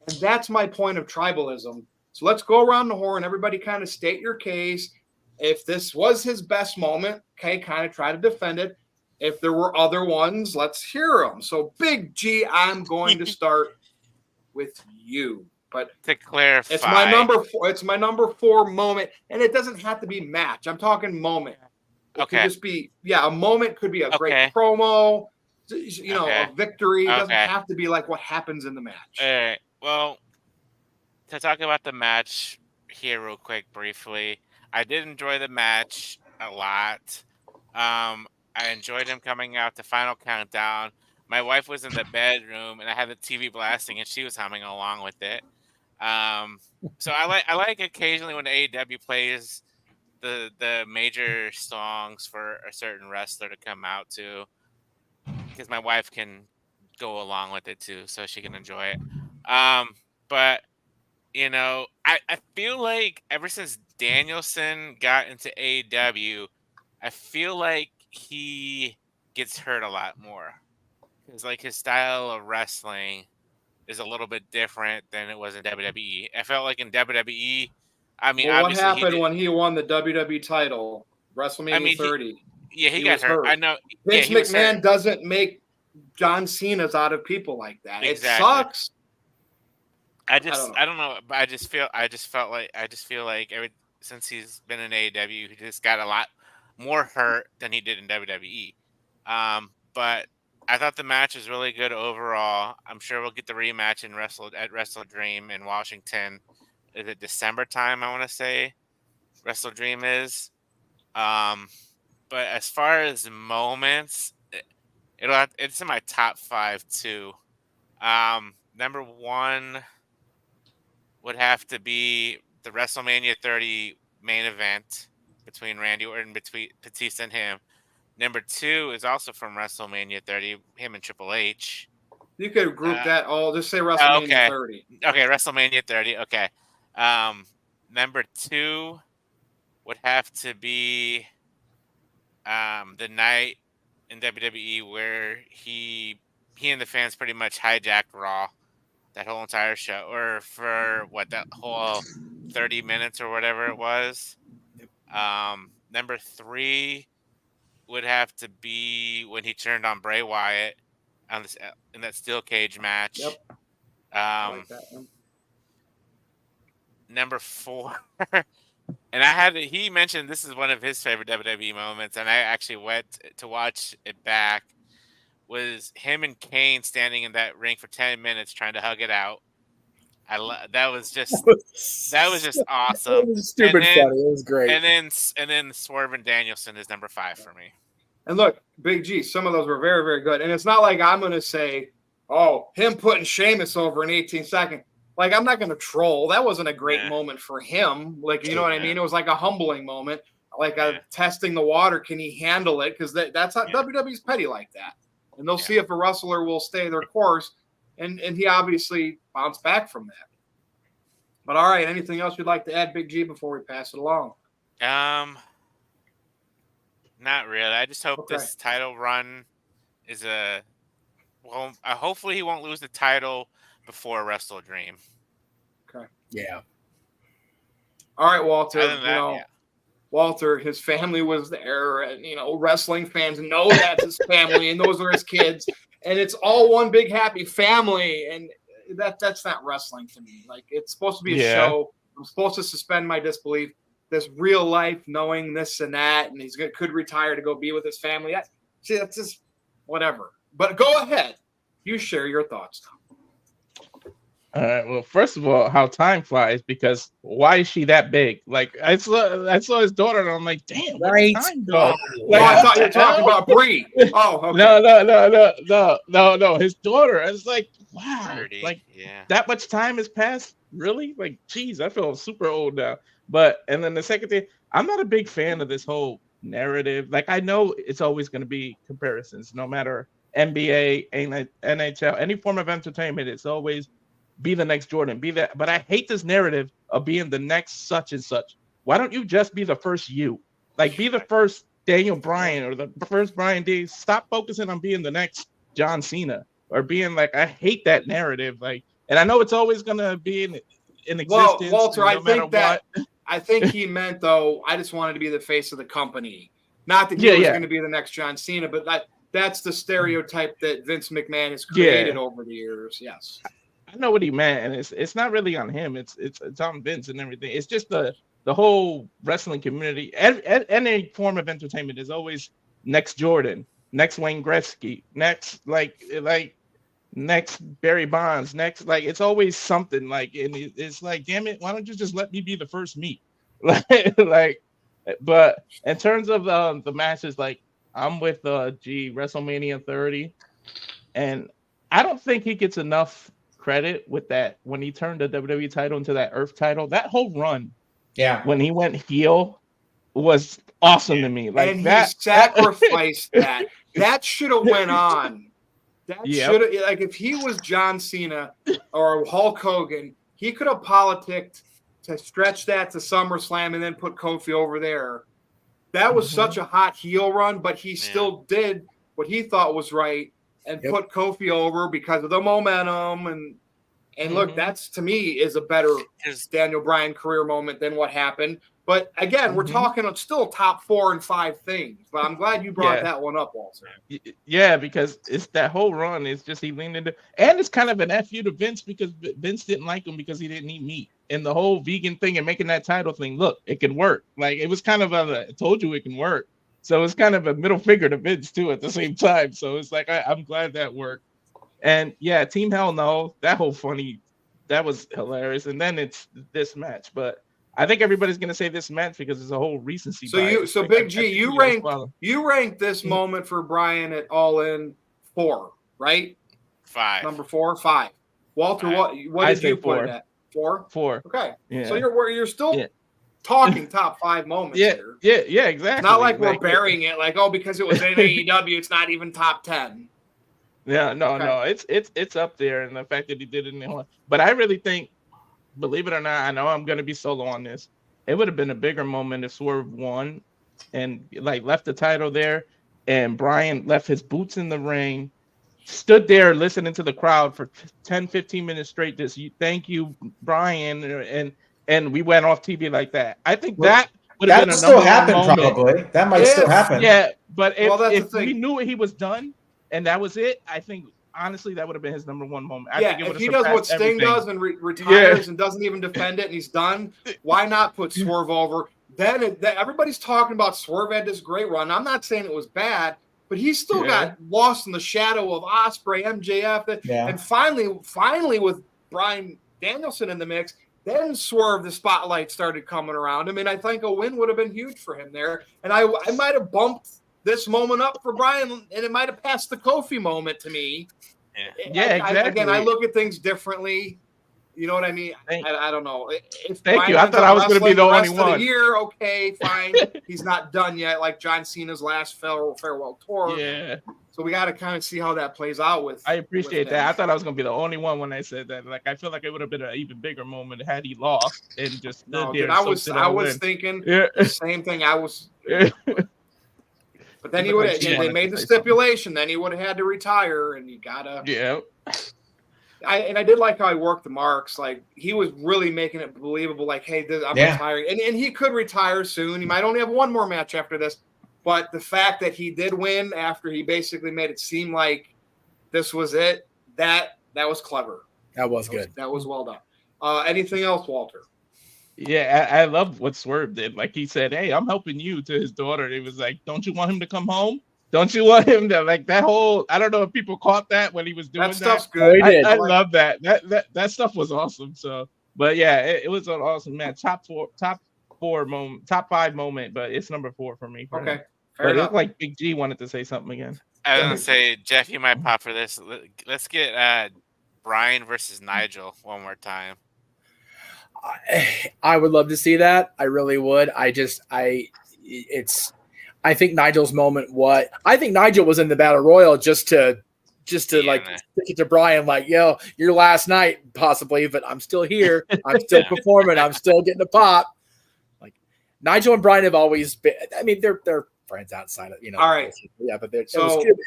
And that's my point of tribalism. So let's go around the horn. Everybody kind of state your case. If this was his best moment, okay, kind of try to defend it. If there were other ones, let's hear them. So Big G, I'm going to start with you. But to clarify, it's my number 4. It's my number 4 moment, and it doesn't have to be match. I'm talking moment. It could just be, a moment could be a great promo, a victory. It doesn't have to be like what happens in the match. All right. Well, to talk about the match here real quick, briefly, I did enjoy the match a lot. I enjoyed him coming out to Final Countdown. My wife was in the bedroom, and I had the TV blasting, and she was humming along with it. So I like occasionally when AEW plays the major songs for a certain wrestler to come out to, because my wife can go along with it too, so she can enjoy it. But I feel like ever since Danielson got into AEW, I feel like he gets hurt a lot more because like his style of wrestling is a little bit different than it was in WWE. I felt like in WWE, what happened when he won the WWE title, WrestleMania 30? He got hurt. I know. Vince McMahon doesn't make John Cena's out of people like that. Exactly. It sucks. I don't know. But I just feel like since he's been in AEW, he just got a lot more hurt than he did in WWE. But I thought the match was really good overall. I'm sure we'll get the rematch at Wrestle Dream in Washington. Is it December time? I want to say Wrestle Dream is. But as far as moments, it's in my top 5 too. Number 1 would have to be the WrestleMania 30 main event between Randy Orton, between Batista and him. Number 2 is also from WrestleMania 30, him and Triple H. You could group that all. Just say WrestleMania 30. Okay, WrestleMania 30. Okay. Number 2 would have to be the night in WWE where he and the fans pretty much hijacked Raw, that whole entire show, or for that whole 30 minutes or whatever it was. Number 3 would have to be when he turned on Bray Wyatt in that steel cage match. Yep. I like that one. Number 4, and he mentioned this is one of his favorite WWE moments, and I actually went to watch it back, was him and Kane standing in that ring for 10 minutes trying to hug it out. That was just awesome. It was stupid funny. It was great. And then Swerve and Danielson is number 5 for me. And look, Big G, some of those were very, very good. And it's not like I'm going to say, him putting Sheamus over in 18 seconds. Like, I'm not going to troll. That wasn't a great moment for him. Like, you know what I mean? It was like a humbling moment. testing the water. Can he handle it? Because that's how WWE's petty like that. And they'll see if a wrestler will stay their course. And he obviously bounced back from that. But all right, anything else you'd like to add, Big G, before we pass it along? Not really. I just hope this title run is hopefully he won't lose the title before Wrestle Dream. Okay. Yeah. All right, Walter. Walter, his family was there, and wrestling fans know that's his family, and those are his kids, and it's all one big happy family, and that's not wrestling to me. Like, it's supposed to be a show. I'm supposed to suspend my disbelief. This real life, knowing this and that, and could retire to go be with his family. That's just whatever. But go ahead, you share your thoughts. All right. Well, first of all, how time flies, because why is she that big? Like, I saw his daughter, and I'm like, damn, where's time go? Like, I thought you were talking about Brie. Oh, okay. No. His daughter. I was like, wow, 30, like that much time has passed. Really? Like, geez, I feel super old now. And then the second thing, I'm not a big fan of this whole narrative. Like, I know it's always going to be comparisons, no matter NBA, NHL, any form of entertainment. It's always be the next Jordan, be that. But I hate this narrative of being the next such and such. Why don't you just be the first you? Like, be the first Daniel Bryan or the first Bryan D. Stop focusing on being the next John Cena or being like, I hate that narrative. Like, and I know it's always going to be in existence. Well, Walter, I think he meant, though, I just wanted to be the face of the company. Not that he was going to be the next John Cena, but that's the stereotype that Vince McMahon has created over the years. Yes. I know what he meant, and it's not really on him. It's on Vince and everything. It's just the whole wrestling community. Any form of entertainment is always next Jordan, next Wayne Gretzky, next like next Barry Bonds, next, like, it's always something, like, and it's like, damn it, why don't you just let me be the first me? But in terms of the matches, like, I'm with WrestleMania 30, and I don't think he gets enough credit with that when he turned the WWE title into that Earth title. That whole run, when he went heel, was awesome to me. Like, and that, he sacrificed that. That should have went on. That should have, like, if he was John Cena or Hulk Hogan, he could have politicked to stretch that to SummerSlam and then put Kofi over there. That was such a hot heel run, but he still did what he thought was right and put Kofi over because of the momentum. And look, that's, to me, is a better Daniel Bryan career moment than what happened. But again, we're talking still top 4 and 5 things. But I'm glad you brought that one up, Walter. Yeah, because it's that whole run. It's just he leaned into, and it's kind of an F you to Vince, because Vince didn't like him because he didn't eat meat. And the whole vegan thing and making that title thing, look, it can work. Like, it was kind of I told you it can work. So it's kind of a middle finger to Vince too at the same time. So it's like, I'm glad that worked. And yeah, Team Hell No, that was hilarious. And then it's this match, but I think everybody's gonna say this match because it's a whole recency bias. So Big G, you ranked this moment for Bryan at All In 4, right? 5. Number 4, 5. Walter, 5. What did you put it at? 4? 4. Okay. Yeah. So you're still talking top 5 moments here. Yeah, exactly. It's not like we're burying it, like, because it was in AEW, it's not even top 10. Yeah, no, it's up there, and the fact that he did it in the, but I really think, believe it or not, I know I'm gonna be solo on this. It would have been a bigger moment if Swerve won and like left the title there, and Bryan left his boots in the ring, stood there listening to the crowd for 10-15 minutes straight. Just thank you, Bryan, and we went off TV like that. I think that would have been a still happen probably. That might still happen. Yeah, but if we knew he was done and that was it, I think honestly that would have been his number 1 moment. I think it if he does what Sting everything. does and retires and doesn't even defend it and he's done, why not put Swerve over? Then everybody's talking about Swerve had this great run. I'm not saying it was bad, but he still got lost in the shadow of Ospreay, MJF, and finally with Bryan Danielson in the mix, then Swerve, the spotlight started coming around him, and I think a win would have been huge for him there. And I might have bumped this moment up for Bryan, and it might have passed the Kofi moment to me. Yeah, exactly. Again, I look at things differently. You know what I mean? I don't know. If Thank Bryan you. I ends thought up I was going to be wrestling the only rest of one. the year, okay, fine. He's not done yet, like John Cena's last farewell tour. Yeah, So we got to kind of see how that plays out with. I appreciate with that. him. I thought I was going to be the only one when I said that. Like, I feel like it would have been an even bigger moment had he lost and just stood No, there. dude, and I was thinking Yeah. the same thing. But then he would have. Like They made the stipulation. Then he would have had to retire, and you gotta. Yeah. I did like how he worked the marks. Like he was really making it believable. Like, hey, I'm retiring, and he could retire soon. He might only have one more match after this, but the fact that he did win after he basically made it seem like this was it, that was clever. That was good. That was well done. Anything else, Walter? Yeah, I love what Swerve did. Like he said, "Hey, I'm helping you," to his daughter. It was like, "Don't you want him to come home? Don't you want him to like that whole?" I don't know if people caught that when he was doing that. Stuff's Oh, good. I love that. That stuff was awesome. So, but yeah, it was an awesome match. Top five moment, but it's number 4 for me. Okay, but it looked like Big G wanted to say something again. I was gonna say, Jeff, you might pop for this. Let's get Bryan versus Nigel one more time. I would love to see that. I really would. I think Nigel's moment. I think Nigel was in the battle royal just to like stick it to Bryan, like, yo, your last night possibly, but I'm still here. I'm still performing. I'm still getting a pop. Like Nigel and Bryan have always been. I mean, they're friends outside of All right, yeah, but it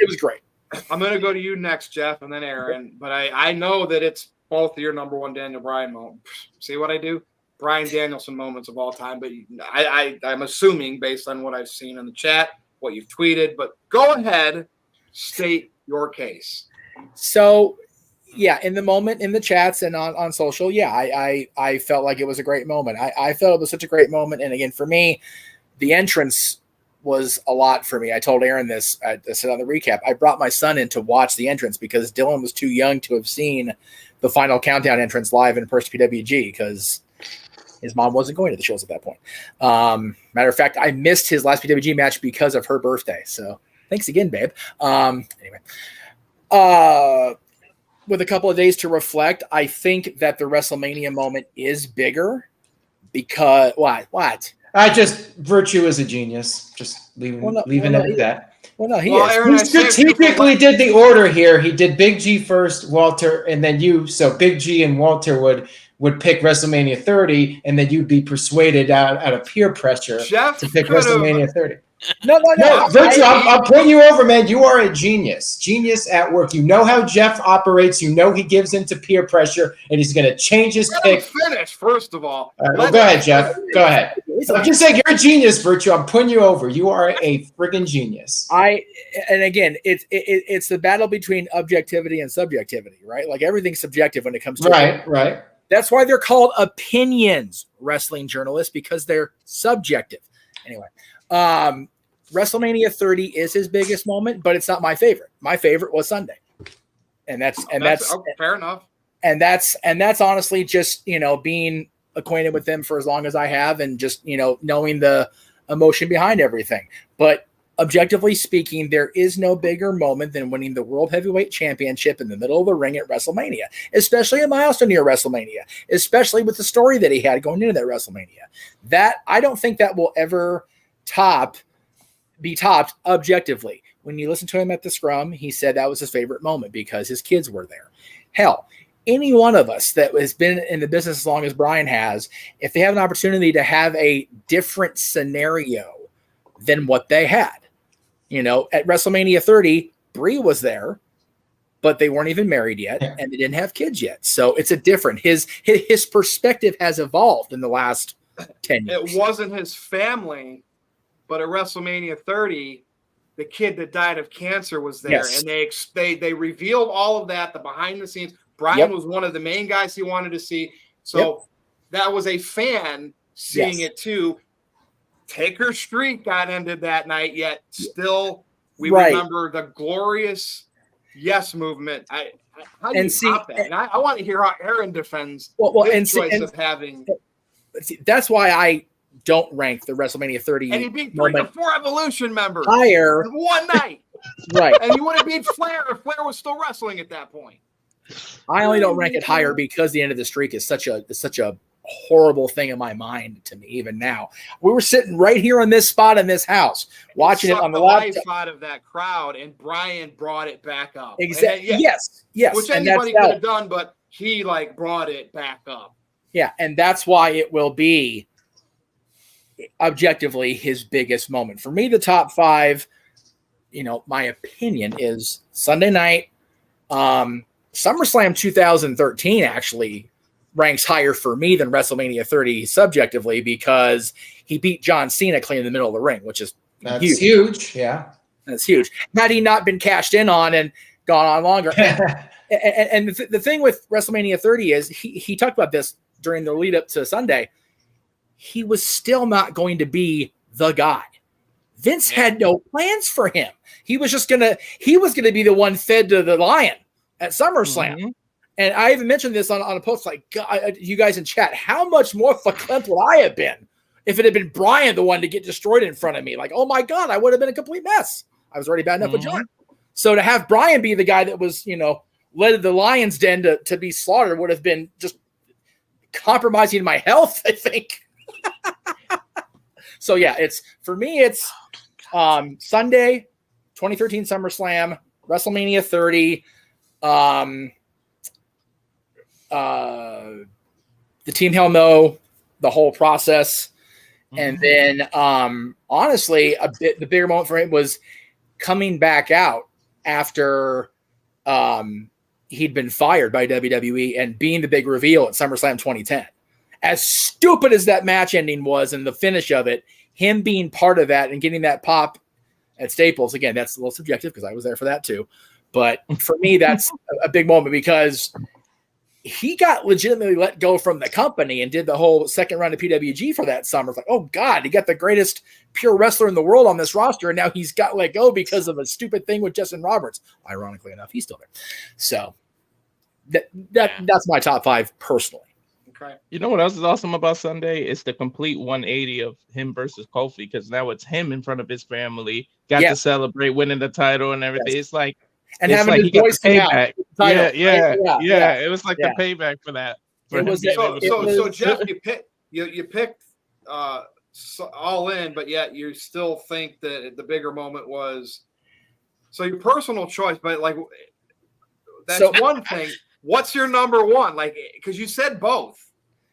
was great. I'm gonna go to you next, Jeff, and then Aaron. But I know that it's both your number one Daniel Bryan moment. See what I do? Bryan Danielson moments of all time. But I'm assuming based on what I've seen in the chat, what you've tweeted. But go ahead, state your case. So, yeah, in the moment, in the chats and on social, yeah, I felt like it was a great moment. I felt it was such a great moment. And again, for me, the entrance was a lot for me. I told Aaron this. I said on the recap, I brought my son in to watch the entrance because Dylan was too young to have seen the Final Countdown entrance live in person PWG because his mom wasn't going to the shows at that point. Matter of fact, I missed his last PWG match because of her birthday. So thanks again, babe. Anyway, with a couple of days to reflect, I think that the WrestleMania moment is bigger because what? Virtue is a genius. Just leaving it at that. Well, no, he is. Aaron, He strategically did the order here. He did Big G first, Walter, and then you. So Big G and Walter would pick WrestleMania 30, and then you'd be persuaded out of peer pressure to pick WrestleMania 30. No. Virtue, I'll point you over, man. You are a genius. Genius at work. You know how Jeff operates. You know he gives into peer pressure, and he's going to change his pick. Finish, first of all. Well, go ahead, Jeff. Go ahead. I'm just saying you're a genius, Virtue. I'm putting you over. You are a freaking genius. And again, it's the battle between objectivity and subjectivity, right? Like everything's subjective when it comes to it. Right. That's why they're called opinions, wrestling journalists, because they're subjective. Anyway, WrestleMania 30 is his biggest moment, but it's not my favorite. My favorite was Sunday, and that's fair enough. And that's honestly just being acquainted with them for as long as I have, and just knowing the emotion behind everything. But objectively speaking, there is no bigger moment than winning the World Heavyweight Championship in the middle of the ring at WrestleMania, especially a milestone near WrestleMania, especially with the story that he had going into that WrestleMania. That I don't think that will ever be topped objectively. When you listen to him at the Scrum, he said that was his favorite moment because his kids were there. Hell, any one of us that has been in the business as long as Bryan has, if they have an opportunity to have a different scenario than what they had, at WrestleMania 30, Brie was there, but they weren't even married yet, and they didn't have kids yet. So it's a different. His perspective has evolved in the last 10 years. It wasn't his family, but at WrestleMania 30, the kid that died of cancer was there, yes. And they revealed all of that, the behind the scenes. Bryan was one of the main guys he wanted to see, so that was a fan seeing it too. Taker Street got ended that night, yet still we remember the glorious movement. How do you top that? And I want to hear how Aaron defends his choice of having. That's why I don't rank the WrestleMania 30. And he beat 3 to 4 Evolution members higher in one night. Right. And he would have beat Flair if Flair was still wrestling at that point. I only don't rank it higher because the end of the streak is such a horrible thing in my mind to me. Even now, we were sitting right here on this spot in this house watching it on the life laptop. out of that crowd, and Bryan brought it back up. Exactly. And, yes. Which anybody could have done, but he brought it back up. Yeah, and that's why it will be objectively his biggest moment. For me, the top 5, my opinion is Sunday night. SummerSlam 2013 actually ranks higher for me than WrestleMania 30 subjectively because he beat John Cena clean in the middle of the ring, which is huge. Yeah. That's huge. Had he not been cashed in on and gone on longer. And the thing with WrestleMania 30 is he talked about this during the lead up to Sunday. He was still not going to be the guy. Vince had no plans for him. He was going to be the one fed to the lion at SummerSlam. Mm-hmm. And I even mentioned this on a post, like, God, you guys in chat, how much more verklempt would I have been if it had been Bryan the one to get destroyed in front of me? Like, oh my God, I would have been a complete mess. I was already bad enough with John. So to have Bryan be the guy that was, led the lion's den to be slaughtered would have been just compromising my health, I think. So yeah, it's Sunday, 2013 SummerSlam, WrestleMania 30, the Team Hell No, the whole process. And then honestly, the bigger moment for him was coming back out after he'd been fired by WWE and being the big reveal at SummerSlam 2010. As stupid as that match ending was and the finish of it, him being part of that and getting that pop at Staples, again, that's a little subjective because I was there for that too. But for me, that's a big moment because he got legitimately let go from the company and did the whole second round of PWG for that summer. It's like, oh God, he got the greatest pure wrestler in the world on this roster. And now he's got let go because of a stupid thing with Justin Roberts. Ironically enough, he's still there. So that's my top 5 personally. Okay. You know what else is awesome about Sunday? It's the complete 180 of him versus Kofi, because now it's him in front of his family, got to celebrate winning the title and everything. It's like, and having his voice payback. Yeah. It was like the payback for that. So Jeff, you picked All In, but yet you still think that the bigger moment was your personal choice. But that's one thing. What's your number one? Because you said both.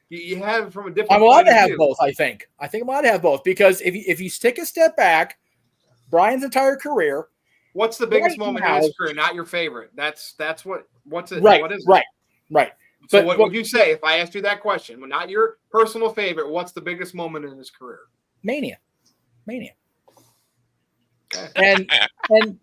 You have it from a different. I'm allowed to have both. I think I'm allowed to have both because if you take a step back, Bryan's entire career. What's the biggest moment in his career? Not your favorite. What's it? Right. What is it? Right. So what would you say if I asked you that question? Well, not your personal favorite. What's the biggest moment in his career? Mania. Okay. And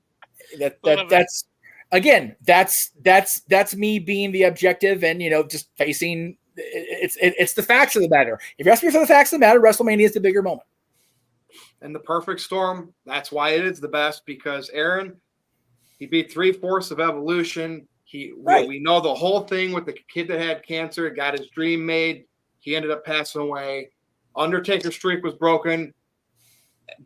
that's again, that's me being the objective and just facing. It's the facts of the matter. If you ask me for the facts of the matter, WrestleMania is the bigger moment. And the perfect storm, that's why it is the best, because Aaron, he beat 3/4 of Evolution. We know the whole thing with the kid that had cancer, got his dream made. He ended up passing away. Undertaker's streak was broken,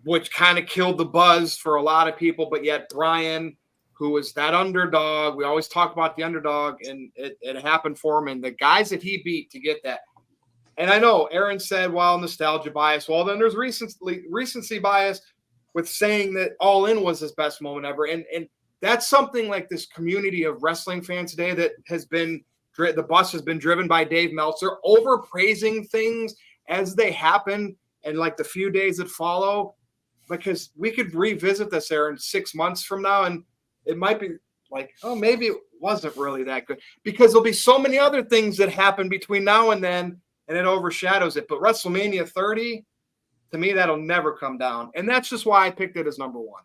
which kind of killed the buzz for a lot of people. But yet Bryan, who was that underdog, we always talk about the underdog, and it happened for him. And the guys that he beat to get that. And I know Aaron said, well, nostalgia bias. Well, then there's recency bias with saying that All In was his best moment ever. And that's something like this community of wrestling fans today that has been – the bus has been driven by Dave Meltzer, overpraising things as they happen and the few days that follow. Because we could revisit this, Aaron, 6 months from now, and it might be maybe it wasn't really that good. Because there'll be so many other things that happen between now and then, and it overshadows it. But WrestleMania 30, to me, that'll never come down. And that's just why I picked it as number 1.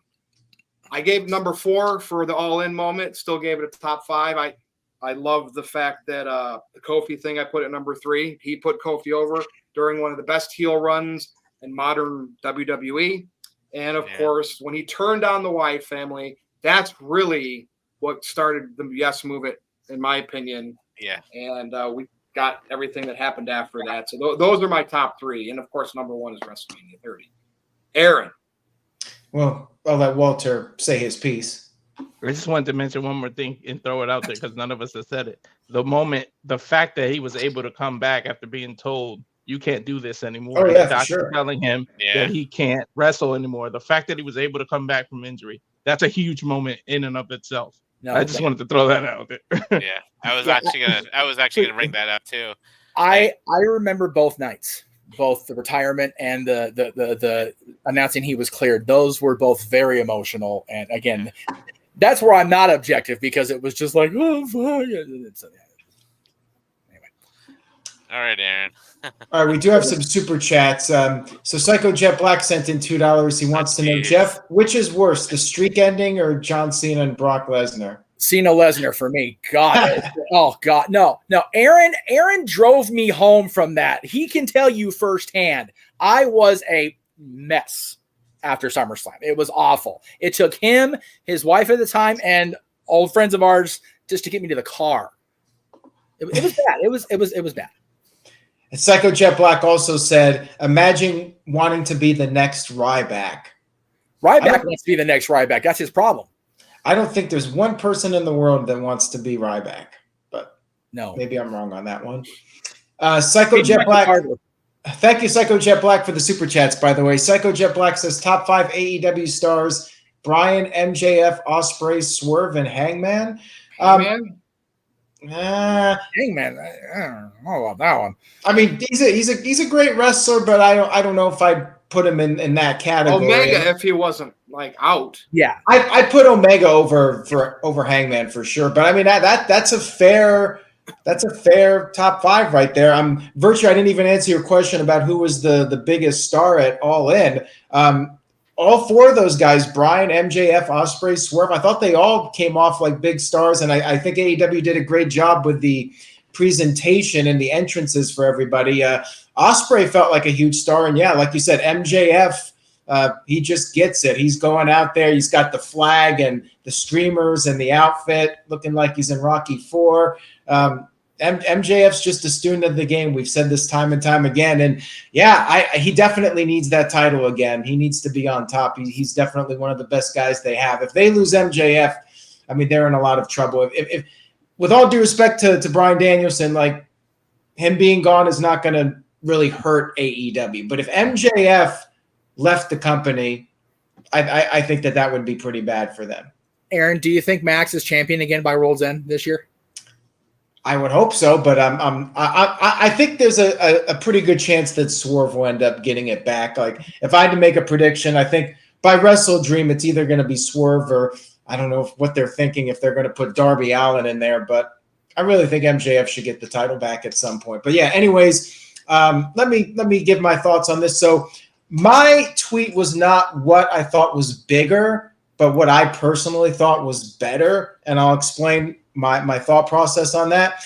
I gave number 4 for the All In moment. Still gave it a top 5. I love the fact that the Kofi thing I put at number 3. He put Kofi over during one of the best heel runs in modern WWE. And, of course, when he turned on the Wyatt family, that's really what started the Yes Movement, in my opinion. Yeah. And we got everything that happened after that. So those are my top 3. And, of course, number 1 is WrestleMania 30. Aaron. Well, I'll let Walter say his piece. I just wanted to mention one more thing and throw it out there because none of us have said it. The fact that he was able to come back after being told you can't do this anymore. Oh, And yeah, the for doctor sure. telling him Yeah. that he can't wrestle anymore. The fact that he was able to come back from injury, that's a huge moment in and of itself. No, I just wanted to throw that out there. Yeah. I was actually gonna bring that up too. I remember both nights, both the retirement and the announcing he was cleared. Those were both very emotional. And again, that's where I'm not objective because it was just like, oh, fuck. Anyway. All right, Aaron. All right, we do have some super chats. So Psycho Jet Black sent in $2. He wants to know, Jeff, which is worse, the streak ending or John Cena and Brock Lesnar? Cena Lesnar for me. God. Oh God. No. Aaron drove me home from that. He can tell you firsthand. I was a mess after SummerSlam. It was awful. It took him, his wife at the time, and old friends of ours just to get me to the car. It was bad. It was bad. And Psycho Jet Black also said, imagine wanting to be the next Ryback. Ryback wants to be the next Ryback. That's his problem. I don't think there's one person in the world that wants to be Ryback, but no, maybe I'm wrong on that one. Psycho Jet Black. Thank you, Psycho Jet Black, for the super chats, by the way. Psycho Jet Black says top 5 AEW stars: Bryan, MJF, Ospreay, Swerve, and Hangman. Hangman, I don't know about that one. I mean, he's a great wrestler, but I don't know if I'd put him in that category. Omega, if he wasn't like out. Yeah, I put Omega over Hangman for sure. But I mean that's a fair top 5 right there. Virtue, I didn't even answer your question about who was the biggest star at All In. All 4 of those guys, Bryan, MJF, Ospreay, Swerve, I thought they all came off like big stars, and I think AEW did a great job with the presentation and the entrances for everybody. Ospreay felt like a huge star, and yeah, like you said, MJF, he just gets it. He's going out there. He's got the flag and the streamers and the outfit, looking like he's in Rocky IV. MJF's just a student of the game. We've said this time and time again. And yeah, he definitely needs that title again. He needs to be on top. He's definitely one of the best guys they have. If they lose MJF, I mean, they're in a lot of trouble. If with all due respect to Bryan Danielson, like him being gone is not going to really hurt AEW. But if MJF left the company, I think that would be pretty bad for them. Aaron, do you think Max is champion again by World's End this year? I would hope so, but I think there's a pretty good chance that Swerve will end up getting it back. Like if I had to make a prediction, I think by Wrestle Dream it's either going to be Swerve or I don't know what they're thinking if they're going to put Darby Allin in there, but I really think MJF should get the title back at some point. But yeah, anyways, let me give my thoughts on this. So my tweet was not what I thought was bigger, but what I personally thought was better, and I'll explain my thought process on that.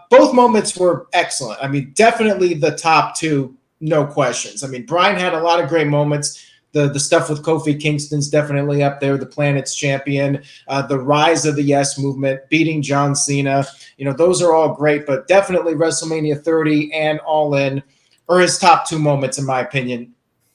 Both moments were excellent. I mean, definitely the top 2, no questions. I mean, Bryan had a lot of great moments. The stuff with Kofi Kingston's definitely up there. The Planet's Champion, the rise of the Yes Movement, beating John Cena. You know, those are all great, but definitely WrestleMania 30 and All In are his top 2 moments, in my opinion,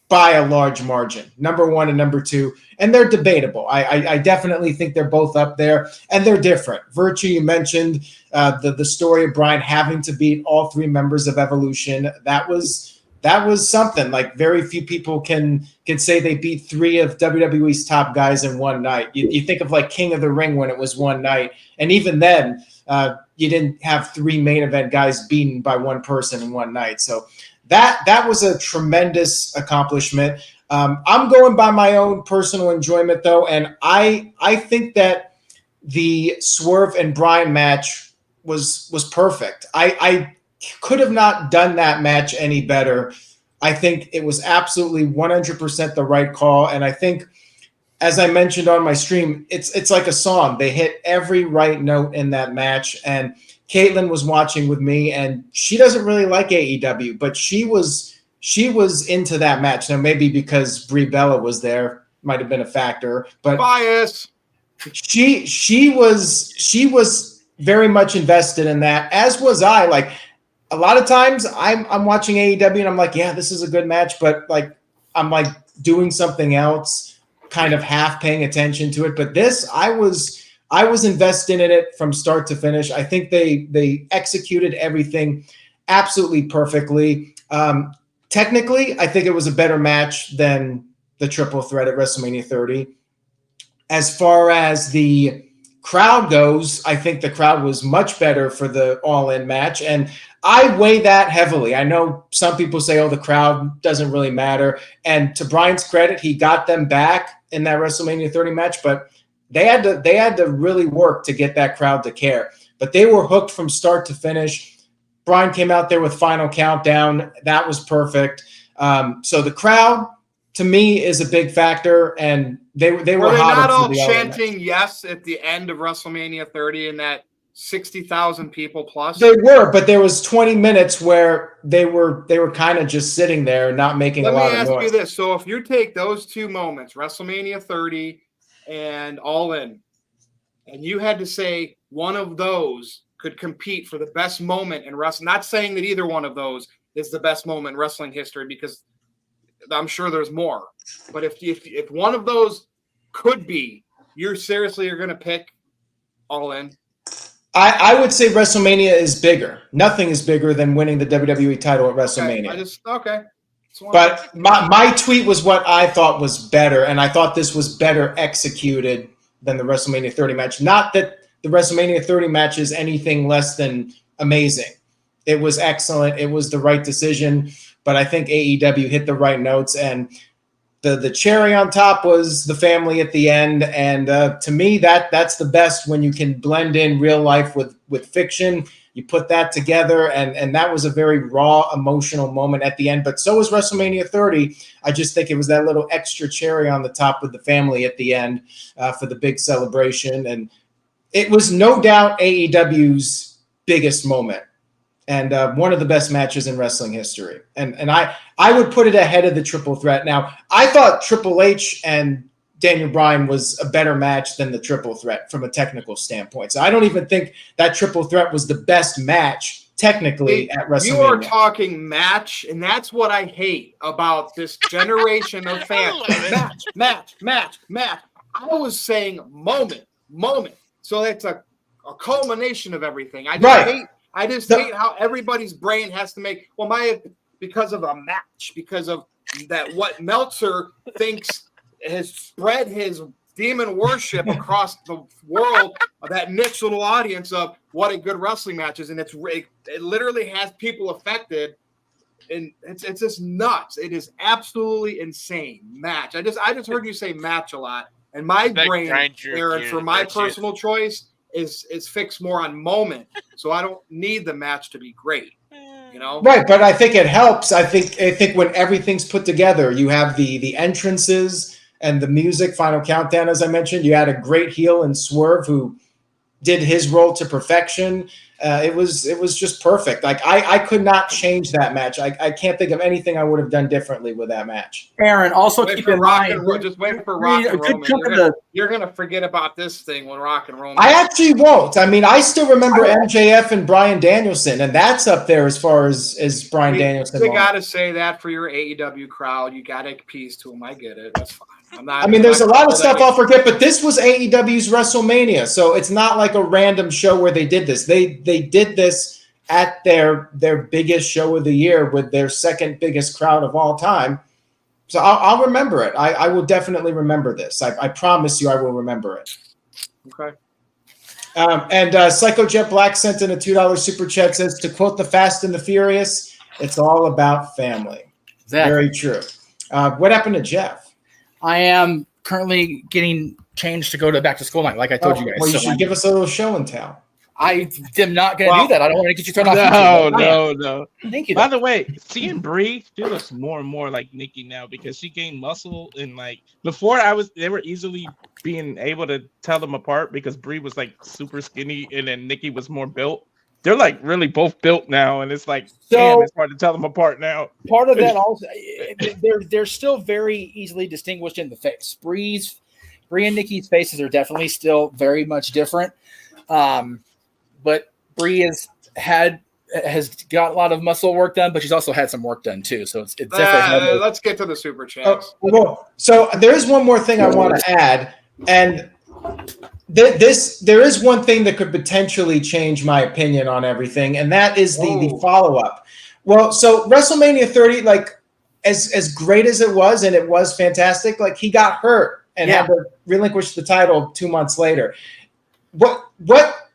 by a large margin. Number 1 and number 2, and they're debatable. I definitely think they're both up there, and they're different. Virtue, you mentioned the story of Bryan having to beat all 3 members of Evolution. That was something. Like very few people can say they beat 3 of WWE's top guys in one night. You think of like King of the Ring when it was one night, and even then you didn't have 3 main event guys beaten by one person in one night. So that was a tremendous accomplishment. I'm going by my own personal enjoyment, though, and I think that the Swerve and Bryan match was perfect. I could have not done that match any better. I think it was absolutely 100% the right call, and I think, as I mentioned on my stream, it's like a song. They hit every right note in that match, and Caitlin was watching with me, and she doesn't really like AEW, but she was into that match. Now, maybe because Brie Bella was there, might have been a factor, but bias. She was very much invested in that, as was I. Like a lot of times, I'm watching AEW and I'm like, yeah, this is a good match, but like I'm like doing something else. kind of half paying attention to it. But this, I was invested in it from start to finish. I think they executed everything absolutely perfectly. Technically, I think it was a better match than the triple threat at WrestleMania 30. As far as the crowd goes, I think the crowd was much better for the All In match. And I weigh that heavily. I know some people say, oh, the crowd doesn't really matter. And to Bryan's credit, he got them back in that WrestleMania 30 match, but they had to really work to get that crowd to care. But they were hooked from start to finish. Bryan came out there with Final Countdown. That was perfect. So the crowd, to me, is a big factor, and they were not all chanting yes at the end of WrestleMania 30 and that 60,000 people plus? They were, but there was 20 minutes where they were kind of just sitting there, not making a lot of noise. Let me ask you this. So if you take those two moments, WrestleMania 30 and All In, and you had to say one of those could compete for the best moment in wrestling, not saying that either one of those is the best moment in wrestling history, because I'm sure there's more. But if one of those could be, you're going to pick All In? I would say WrestleMania is bigger. Nothing is bigger than winning the WWE title at WrestleMania. Okay. But my tweet was what I thought was better, and I thought this was better executed than the WrestleMania 30 match. Not that the WrestleMania 30 match is anything less than amazing. It was excellent. It was the right decision, but I think AEW hit the right notes, and the cherry on top was the family at the end. And to me, that's the best, when you can blend in real life with fiction. You put that together, and that was a very raw, emotional moment at the end. But so was WrestleMania 30. I just think it was that little extra cherry on the top with the family at the end for the big celebration. And it was no doubt AEW's biggest moment, and one of the best matches in wrestling history. And I would put it ahead of the triple threat. Now, I thought Triple H and Daniel Bryan was a better match than the triple threat from a technical standpoint. So I don't even think that triple threat was the best match technically at WrestleMania. You are talking match, and that's what I hate about this generation of fans. Match. I was saying moment. So it's a culmination of everything. I just hate how everybody's brain has to make, because of a match, because of that, what Meltzer thinks has spread his demon worship across the world, of that niche little audience of what a good wrestling match is. And it literally has people affected, and it's just nuts. It is absolutely insane. Match. I just heard you say match a lot, and my brain, Aaron, for my personal choice is fixed more on moment. So I don't need the match to be great. Right, but I think it helps. I think when everything's put together, you have the entrances and the music, Final Countdown, as I mentioned. You had a great heel in Swerve who did his role to perfection. It was just perfect. Like I could not change that match. I can't think of anything I would have done differently with that match. Aaron, also keep in mind, just wait for Rock and Roman. You're gonna forget about this thing when Rock and Roman. I actually won't. I mean, I still remember MJF and Bryan Danielson, and that's up there as far as Bryan Danielson. You got to say that for your AEW crowd. You got to appease to them. I get it. That's fine. There's a lot of stuff I'll forget, but this was AEW's WrestleMania, so it's not like a random show where they did this. They did this at their biggest show of the year with their second biggest crowd of all time. So I'll remember it. I will definitely remember this. I promise you I will remember it. Okay. And Psycho Jet Black sent in a $2 super chat, says, to quote the Fast and the Furious, it's all about family. Exactly. Very true. What happened to Jeff? I am currently getting changed to go to back to school night, like I told you guys. Well, you should give us a little show and tell. I am not going to do that. I don't want to get you thrown off. No. Thank you. By the way, seeing Brie, she looks more and more like Nikki now, because she gained muscle, and like before they were easily being able to tell them apart because Brie was like super skinny and then Nikki was more built. They're like really both built now, and it's like, damn, it's hard to tell them apart now. Part of that also, they're still very easily distinguished in the face. Brie and Nikki's faces are definitely still very much different. But Brie has had has got a lot of muscle work done, but she's also had some work done too. So it's definitely. Let's get to the super chats. So there is one more thing I want to add, and there is one thing that could potentially change my opinion on everything, and that is the follow up. Well, so WrestleMania 30, like as great as it was, and it was fantastic. Like he got hurt and had to relinquish the title 2 months later. What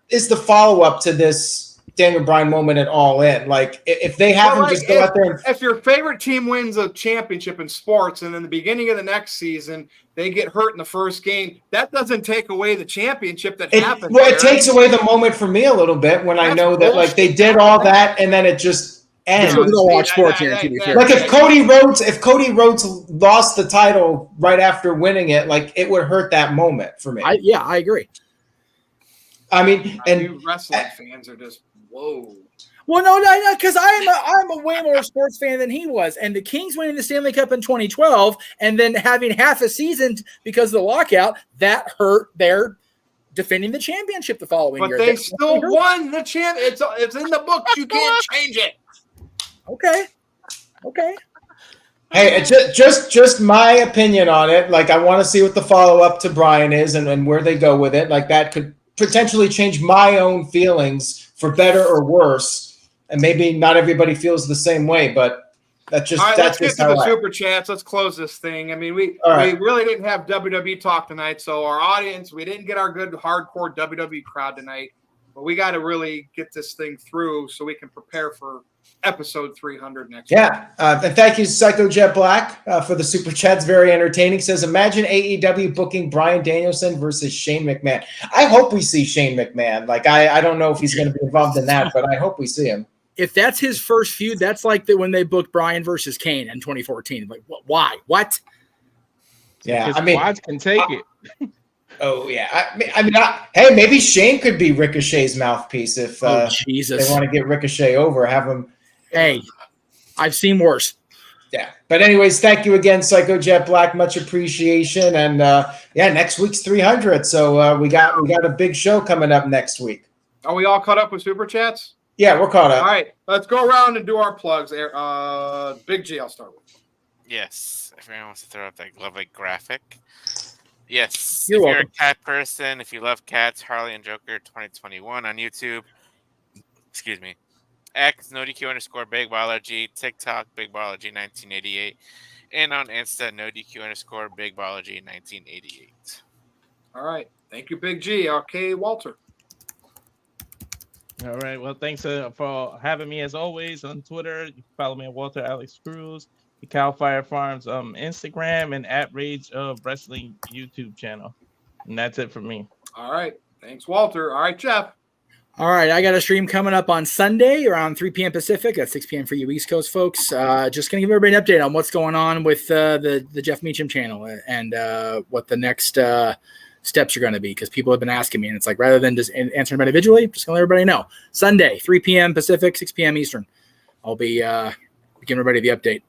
is the follow up to this Daniel Bryan moment at All In? Like if they have him just go out there, if your favorite team wins a championship in sports, and in the beginning of the next season they get hurt in the first game, that doesn't take away the championship that happened. Well, it takes away the moment for me a little bit when I know that like they did all that and then it just ends. We don't watch sports here. To be fair, like if Cody Rhodes lost the title right after winning it, like it would hurt that moment for me. I agree. I mean, and you wrestling fans are just whoa. Well, no, because I'm a way more sports fan than he was, and the Kings winning the Stanley Cup in 2012, and then having half a season because of the lockout, that hurt their defending the championship the following year. But they still won the champ. It's in the books. You can't change it. Okay. Hey, it's just my opinion on it. Like I want to see what the follow up to Bryan is and where they go with it. Like that could potentially change my own feelings for better or worse, and maybe not everybody feels the same way, but that's just. All right, let's get to the super chats. Let's close this thing. I mean, we really didn't have WWE talk tonight, so our audience, we didn't get our good hardcore WWE crowd tonight, but we got to really get this thing through so we can prepare for episode 300 next week. And thank you, Psycho Jet Black, for the super chats. Very entertaining. Says, imagine AEW booking Bryan Danielson versus Shane McMahon. I hope we see Shane McMahon. Like, I don't know if he's going to be involved in that, but I hope we see him. If that's his first feud, that's like when they booked Bryan versus Kane in 2014. Like, why? What? Yeah, I mean, Quads can take it. Oh yeah, I mean, hey, maybe Shane could be Ricochet's mouthpiece if Jesus, they want to get Ricochet over. Have him. Hey, I've seen worse. Yeah, but anyways, thank you again, Psycho Jet Black. Much appreciation, and next week's 300. So we got a big show coming up next week. Are we all caught up with super chats? Yeah, we're caught up. All right, let's go around and do our plugs. Big G, I'll start with. Yes, if anyone wants to throw up that lovely graphic. Yes, you're a cat person, if you love cats, Harley and Joker 2021 on YouTube. Excuse me. X, NoDQ _ Big Baller G, TikTok, Big Baller G 1988, and on Insta, NoDQ _ Big Baller G 1988. All right. Thank you, Big G. Okay, Walter. All right. Well, thanks for having me as always on Twitter. You can follow me at Walter Alex Cruz, the Cal Fire Farms Instagram, and at Rage of Wrestling YouTube channel. And that's it for me. All right. Thanks, Walter. All right, Jeff. All right, I got a stream coming up on Sunday around 3 p.m. Pacific. That's 6 p.m. for you East Coast folks. Just going to give everybody an update on what's going on with the Jeff Meacham channel and what the next steps are going to be, because people have been asking me, and it's like, rather than just answering individually, just going to let everybody know. Sunday, 3 p.m. Pacific, 6 p.m. Eastern. I'll be giving everybody the update.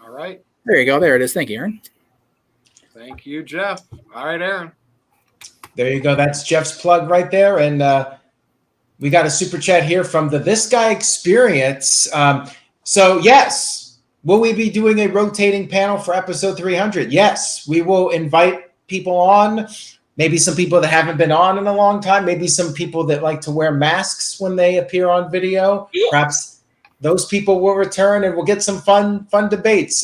All right. There you go. There it is. Thank you, Aaron. Thank you, Jeff. All right, Aaron. There you go. That's Jeff's plug right there. And we got a super chat here from the This Guy Experience. So, yes, will we be doing a rotating panel for episode 300? Yes, we will invite people on. Maybe some people that haven't been on in a long time. Maybe some people that like to wear masks when they appear on video. Perhaps those people will return, and we'll get some fun debates.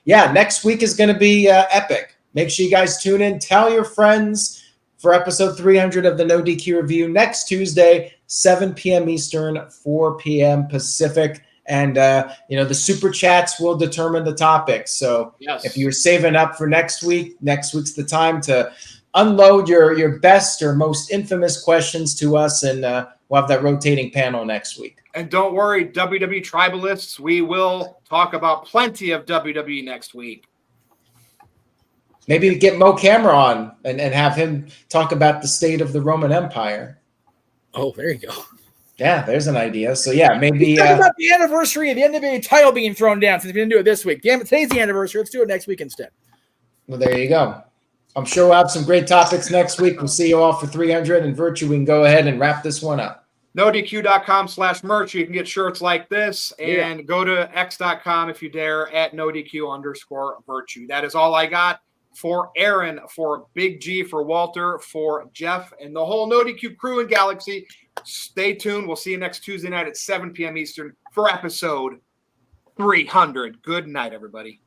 Next week is going to be epic. Make sure you guys tune in. Tell your friends for episode 300 of the NoDQ Review next Tuesday, 7 p.m. Eastern, 4 p.m. Pacific. And, the super chats will determine the topic. So if you're saving up for next week's the time to unload your best or most infamous questions to us, and we'll have that rotating panel next week. And don't worry, WWE Tribalists, we will talk about plenty of WWE next week. Maybe get Mo Camera on and have him talk about the state of the Roman Empire. Oh, there you go. Yeah, there's an idea. So, maybe... Talk about the anniversary of the NWA title being thrown down, since we didn't do it this week. Damn it, today's the anniversary. Let's do it next week instead. Well, there you go. I'm sure we'll have some great topics next week. We'll see you all for 300. And Virtue, we can go ahead and wrap this one up. NoDQ.com/merch. You can get shirts like this, and go to X.com if you dare at NoDQ_virtue. That is all I got for Aaron, for Big G, for Walter, for Jeff, and the whole NoDQ crew and galaxy. Stay tuned. We'll see you next Tuesday night at 7 p.m. Eastern for episode 300. Good night, everybody.